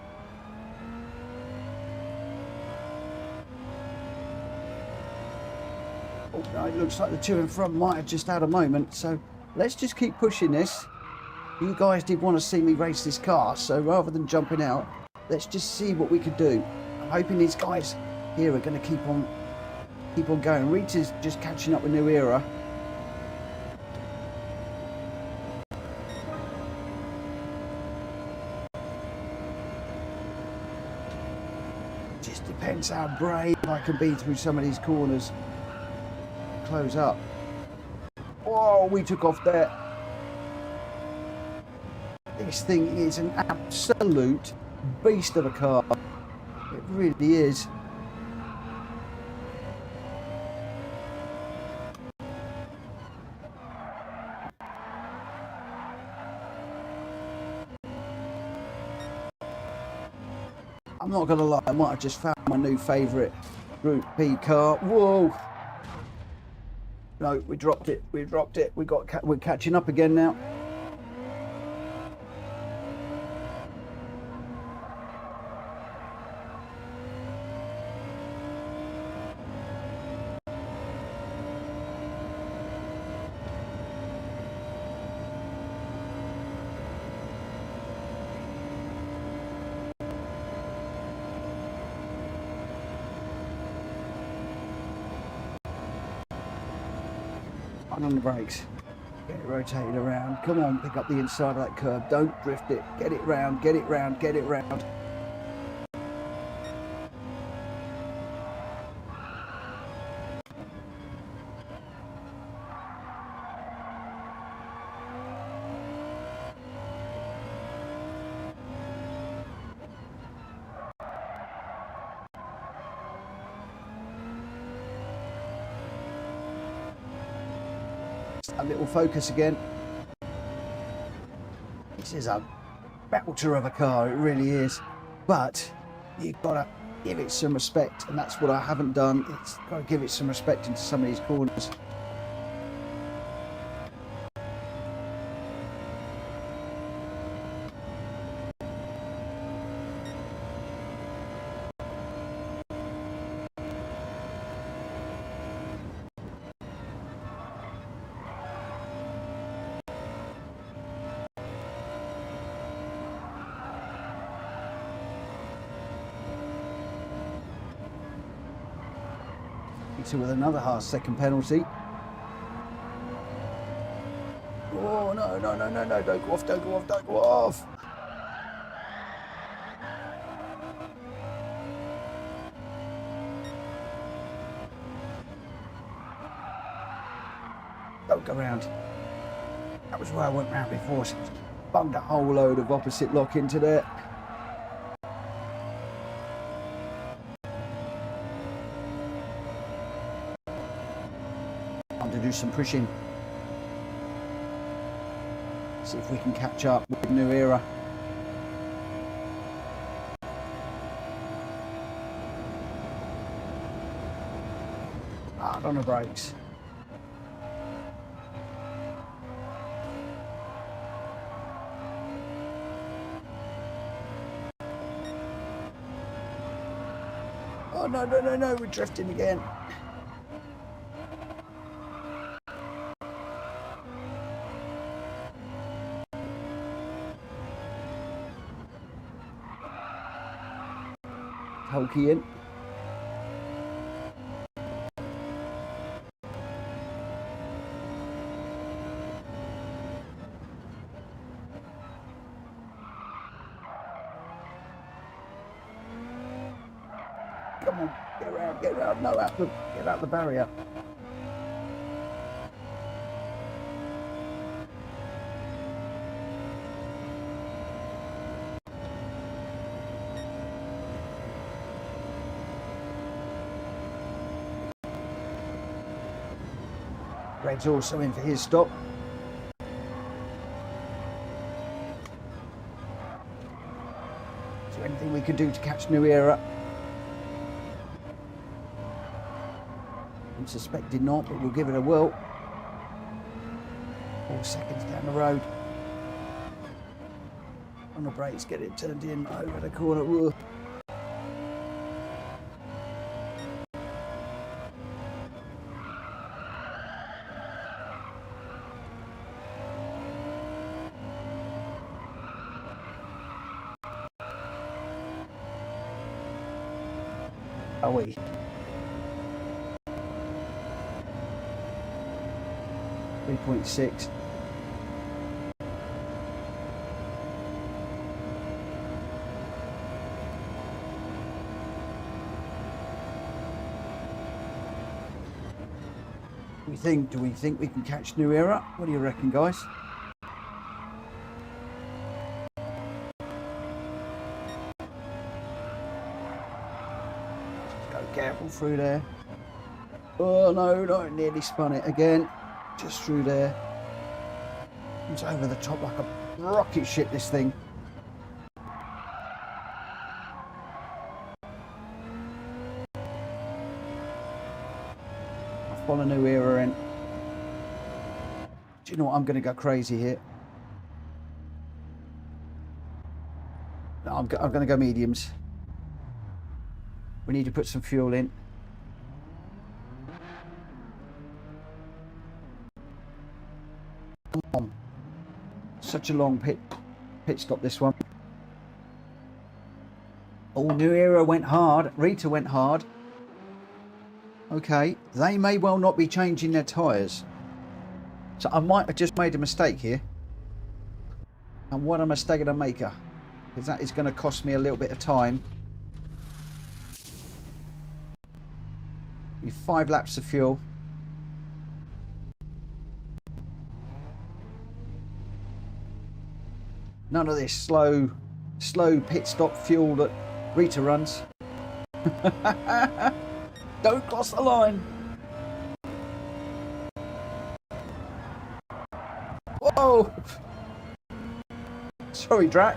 Oh, no, it looks like the two in front might have just had a moment, so let's just keep pushing this. You guys did want to see me race this car, so rather than jumping out, let's just see what we could do. I'm hoping these guys here are going to keep on going. Rita's just catching up with New Era. Just depends how brave I can be through some of these corners. Close up. Oh, we took off there. This thing is an absolute beast of a car. It really is. I'm not gonna lie, I might have just found my new favourite Gr.B car. Whoa! No, we dropped it. We dropped it. We're catching up again now. On the brakes, get it rotated around. Come on, pick up the inside of that curb. Don't drift it. Get it round, get it round, get it round. lost a little focus again. This is a belter of a car, it really is. But you've got to give it some respect, and that's what I haven't done. It's got to give it some respect into some of these corners. With another half-second penalty. Oh no, no, no, no, no, don't go off, don't go off, don't go off. Don't go round. That was where I went round before, so bunged a whole load of opposite lock into there. To do some pushing, see if we can catch up with the new era. Hard on the brakes. Oh no, no, no, no, we're drifting again. Hokey in. Come on, get around, no, get out the barrier. Greg's also in for his stop. Is there anything we can do to catch New Era? I'm suspecting not, but we'll give it a whirl. 4 seconds down the road. On the brakes, get it turned in over the corner. Whoa. Are we? .6. Do we think we can catch New Era? What do you reckon, guys? Careful through there. Oh no, no, nearly spun it again. Just through there. It's over the top like a rocket ship, this thing. I'll follow New Era in. Do you know what? I'm going to go crazy here. No, I'm going to go mediums. We need to put some fuel in. Come on. Such a long pit stop, this one. Oh, New Era went hard. Rita went hard. Okay, they may well not be changing their tyres. So I might have just made a mistake here. And what a mistake of a maker. Because that is going to cost me a little bit of time. 5 laps of fuel. None of this slow pit stop fuel that Rita runs. Don't cross the line. Oh! Sorry, Drac.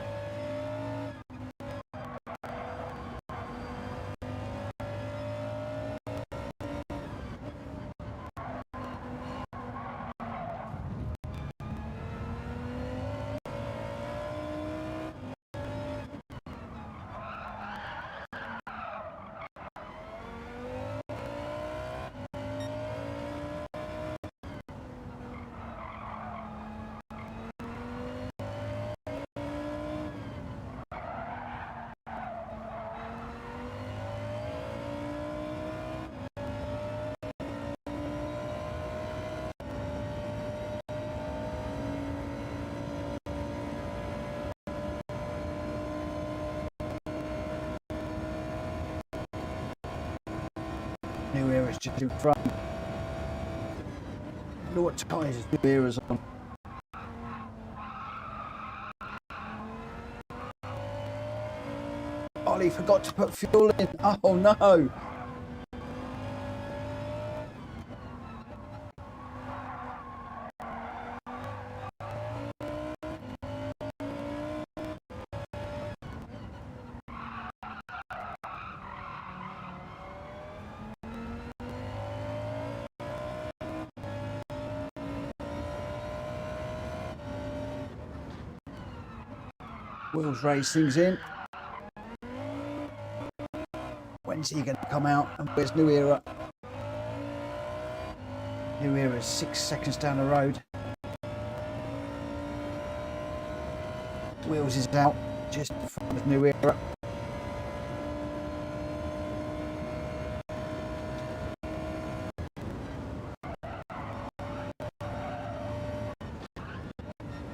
New Era's just in front. Look what tyres New Era's on. Ollie forgot to put fuel in. Oh no! Will's Racing's in. When's he going to come out? And where's New Era? New Era's 6 seconds down the road. Wheels is out just in front of New Era.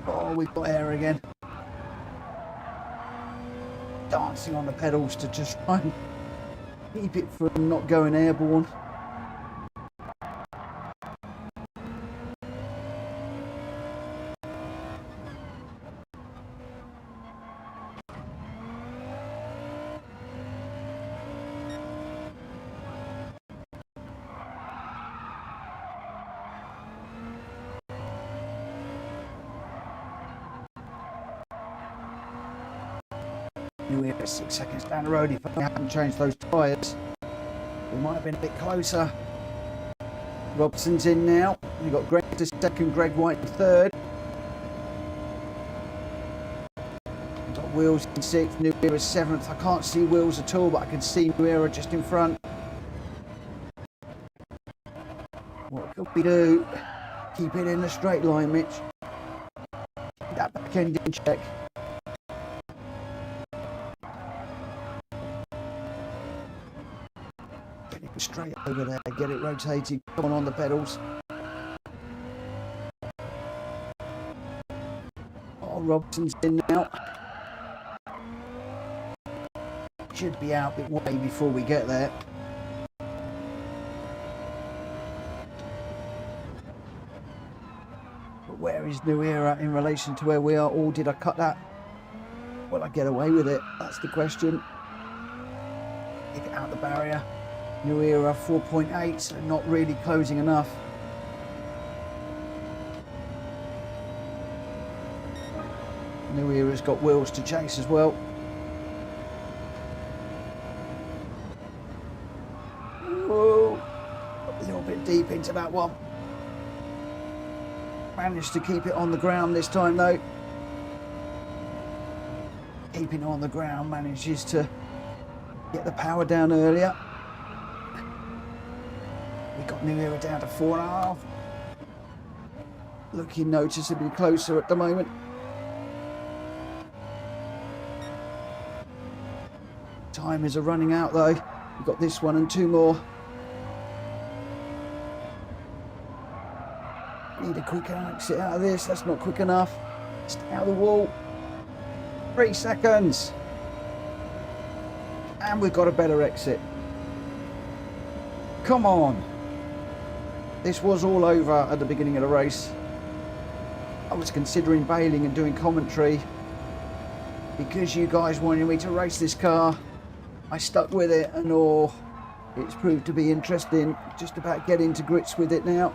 Oh, we've got air again. Dancing on the pedals to just try and keep it from not going airborne. New Era 6 seconds down the road. If I hadn't changed those tyres, we might have been a bit closer. Robson's in now. We've got Greg to second, Greg White in third. We've got Wheels in sixth, New Era seventh. I can't see Wheels at all, but I can see New Era just in front. What could we do? Keep it in the straight line, Mitch. That back end in check. Straight over there, get it rotated, come on the pedals. Oh, Robson's in now. Should be out way before we get there. But where is New Era in relation to where we are? Or did I cut that? Will I get away with it? That's the question. Get it out the barrier. New Era 4.8, so not really closing enough. New Era's got Wheels to chase as well. Whoa, a little bit deep into that one. Managed to keep it on the ground this time though. Keeping it on the ground, manages to get the power down earlier. We got New Era down to 4.5. Looking noticeably closer at the moment. Timers are running out though. We've got this one and 2 more. Need a quicker exit out of this. That's not quick enough. Stay out of the wall. 3 seconds. And we've got a better exit. Come on. This was all over at the beginning of the race. I was considering bailing and doing commentary. Because you guys wanted me to race this car, I stuck with it, and it's proved to be interesting. Just about getting to grips with it now.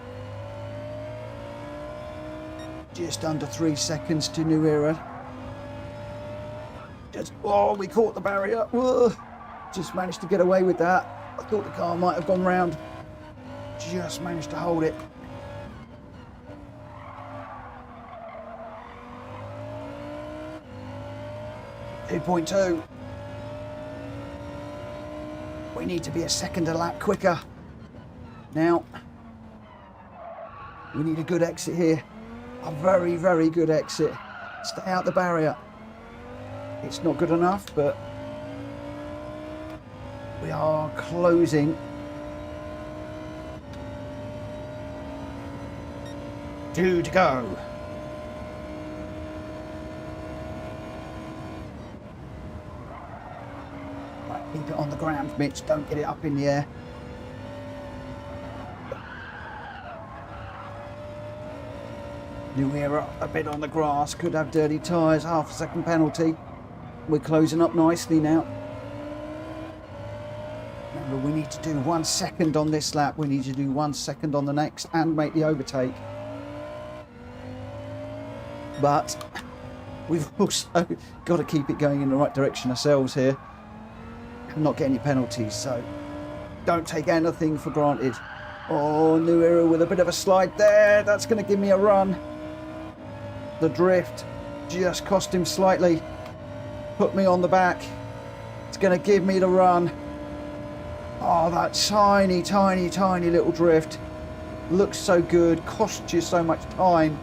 Just under 3 seconds to New Era. Oh, we caught the barrier. Whoa. Just managed to get away with that. I thought the car might have gone round. Just managed to hold it. .2. We need to be a second a lap quicker. Now, we need a good exit here. A very, very good exit. Stay out the barrier. It's not good enough, but we are closing. 2 to go. Right, keep it on the ground, Mitch. Don't get it up in the air. New Era a bit on the grass. Could have dirty tyres. Half a second penalty. We're closing up nicely now. Remember, we need to do 1 second on this lap. We need to do 1 second on the next and make the overtake. But we've also got to keep it going in the right direction ourselves here and not get any penalties. So don't take anything for granted. Oh, New Era with a bit of a slide there. That's going to give me a run. The drift just cost him slightly. Put me on the back. It's going to give me the run. Oh, that tiny, tiny, tiny little drift. Looks so good. Costs you so much time.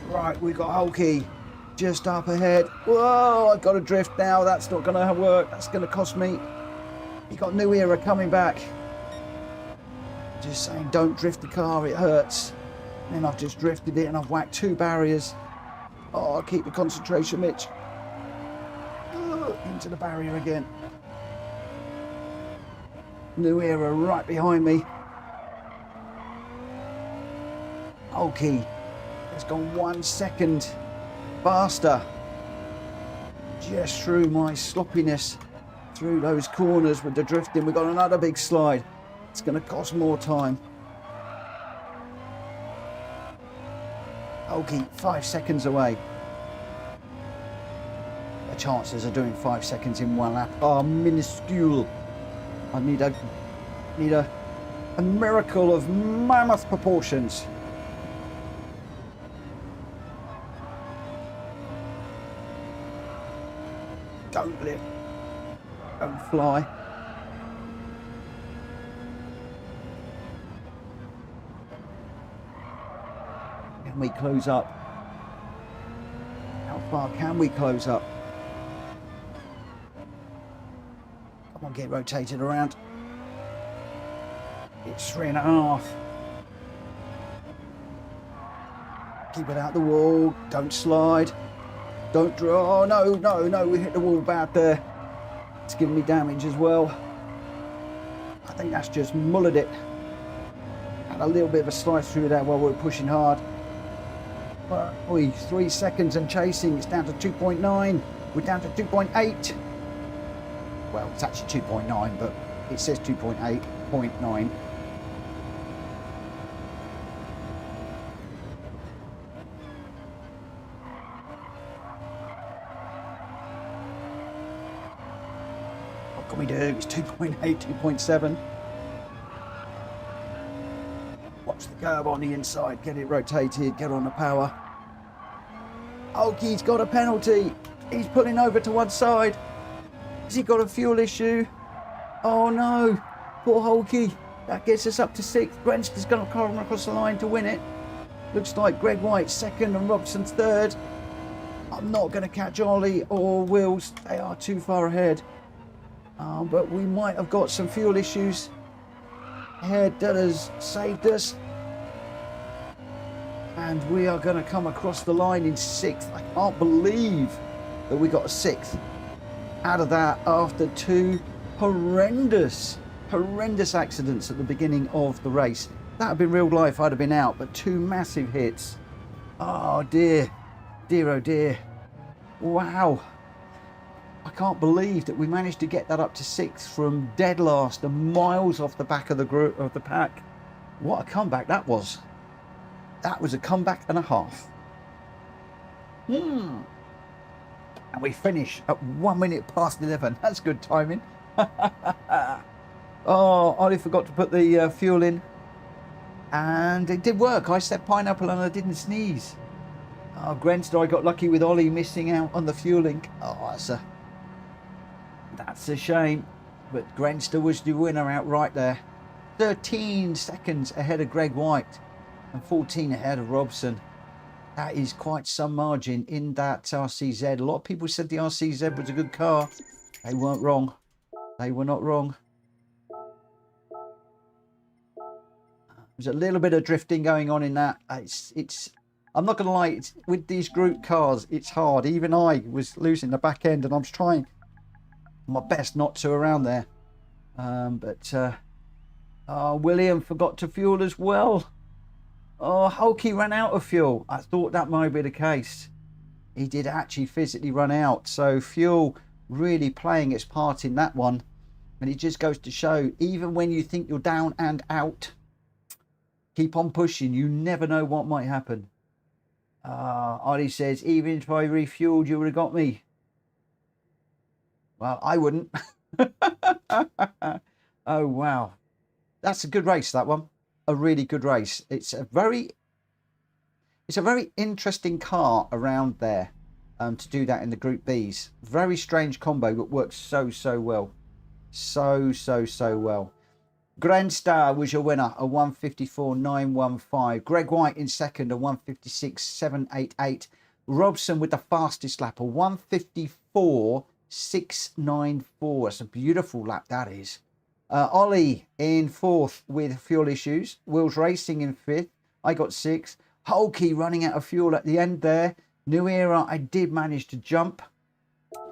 Right, we've got Hulky just up ahead. Whoa, I've got to drift now. That's not going to work. That's going to cost me. You got New Era coming back. Just saying, don't drift the car. It hurts. And I've just drifted it and I've whacked 2 barriers. Oh, I'll keep the concentration, Mitch. Into the barrier again. New Era right behind me. Hulky has gone 1 second faster. Just through my sloppiness, through those corners with the drifting. We've got another big slide. It's going to cost more time. Hulky 5 seconds away. The chances of doing 5 seconds in 1 lap are minuscule. I need a miracle of mammoth proportions. Don't lift. Don't fly. Can we close up? How far can we close up? Come on, get rotated around. It's 3.5. Keep it out the wall. Don't slide. Don't draw. Oh, no, no, no. We hit the wall bad there. It's giving me damage as well. I think that's just mullered it. Had a little bit of a slice through there while we were pushing hard. But, 3 seconds and chasing. It's down to 2.9. We're down to 2.8. Well, it's actually 2.9, but it says 2.8.9. What can we do? It's 2.8, 2.7. Watch the curb on the inside. Get it rotated. Get on the power. Hulky's got a penalty. He's pulling over to one side. Has he got a fuel issue? Oh no, poor Hulky. That gets us up to 6th. Grenster's going to come across the line to win it. Looks like Greg White's 2nd and Robson's 3rd. I'm not going to catch Ollie or Wills. They are too far ahead. But we might have got some fuel issues ahead that has saved us. And we are going to come across the line in 6th. I can't believe that we got a 6th out of that after 2 horrendous accidents at the beginning of the race. That had been real life, I'd have been out, but 2 massive hits. Oh dear, dear oh dear. Wow. I can't believe that we managed to get that up to 6th from dead last and miles off the back of the group of the pack. What a comeback that was. That was a comeback and a half. And we finish at 1 minute past 11. That's good timing. Oh, Ollie forgot to put the fuel in. And it did work. I said pineapple and I didn't sneeze. Oh, Grenster, I got lucky with Ollie missing out on the fueling. Oh, that's a shame. But Grenster was the winner outright there. 13 seconds ahead of Greg White and 14 ahead of Robson. That is quite some margin in that RCZ. A lot of people said the RCZ was a good car. They weren't wrong. They were not wrong. There's a little bit of drifting going on in that. I'm not going to lie, with these group cars, it's hard. Even I was losing the back end and I was trying my best not to around there. William forgot to fuel as well. Oh, Hulky ran out of fuel. I thought that might be the case. He did actually physically run out. So fuel really playing its part in that one. And it just goes to show, even when you think you're down and out, keep on pushing. You never know what might happen. Ollie says, even if I refueled, you would have got me. Well, I wouldn't. Oh, wow. That's a good race, that one. A really good race. It's a very interesting car around there to do that in the Group Bs. Very strange combo, but works so well. So well. Grandstar was your winner, a 154.915. Greg White in second, a 156.788. Robson with the fastest lap, a 154.694. It's a beautiful lap, that is. Ollie in fourth with fuel issues. Wills Racing in fifth. I got sixth. Hulky running out of fuel at the end there. New Era, I did manage to jump.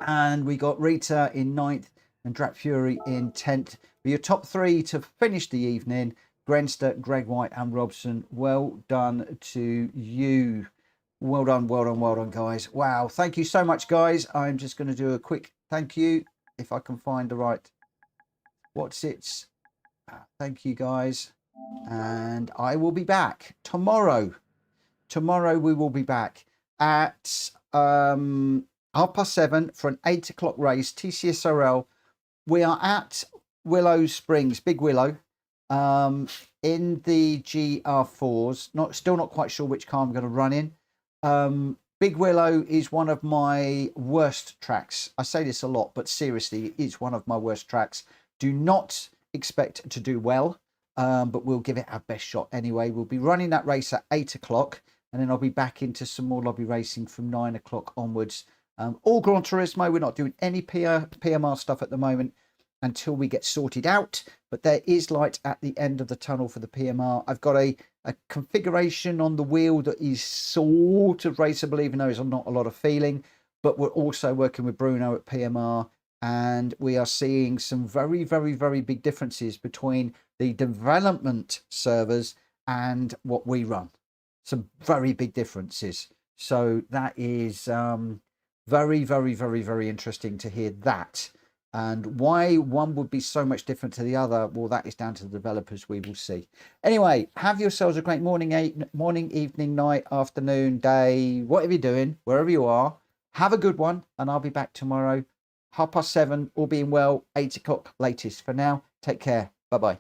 And we got Rita in ninth and Drap Fury in 10th. But your top three to finish the evening, Grenster, Greg White and Robson. Well done to you. Well done, guys. Wow, thank you so much, guys. I'm just going to do a quick thank you, if I can find the right what's it. Thank you, guys. And I will be back tomorrow. Tomorrow we will be back at 7:30 for an 8 o'clock race, TCSRL. We are at Willow Springs, Big Willow, in the GR4s. Still not quite sure which car I'm going to run in. Big Willow is one of my worst tracks. I say this a lot, but seriously, it is one of my worst tracks. Do not expect to do well, but we'll give it our best shot anyway. We'll be running that race at 8 o'clock, and then I'll be back into some more lobby racing from 9 o'clock onwards. All Gran Turismo. We're not doing any PMR stuff at the moment until we get sorted out, but there is light at the end of the tunnel for the PMR. I've got a configuration on the wheel that is sort of raceable, even though there's not a lot of feeling, but we're also working with Bruno at PMR, and we are seeing some very big differences between the development servers and what we run. Some very big differences. So that is very interesting to hear that. And why one would be so much different to the other, well, that is down to the developers. We will see. Anyway, have yourselves a great morning, evening, night, afternoon, day, whatever you're doing, wherever you are. Have a good one, and I'll be back tomorrow, 7:30, all being well, 8 o'clock latest. For now, take care. Bye-bye.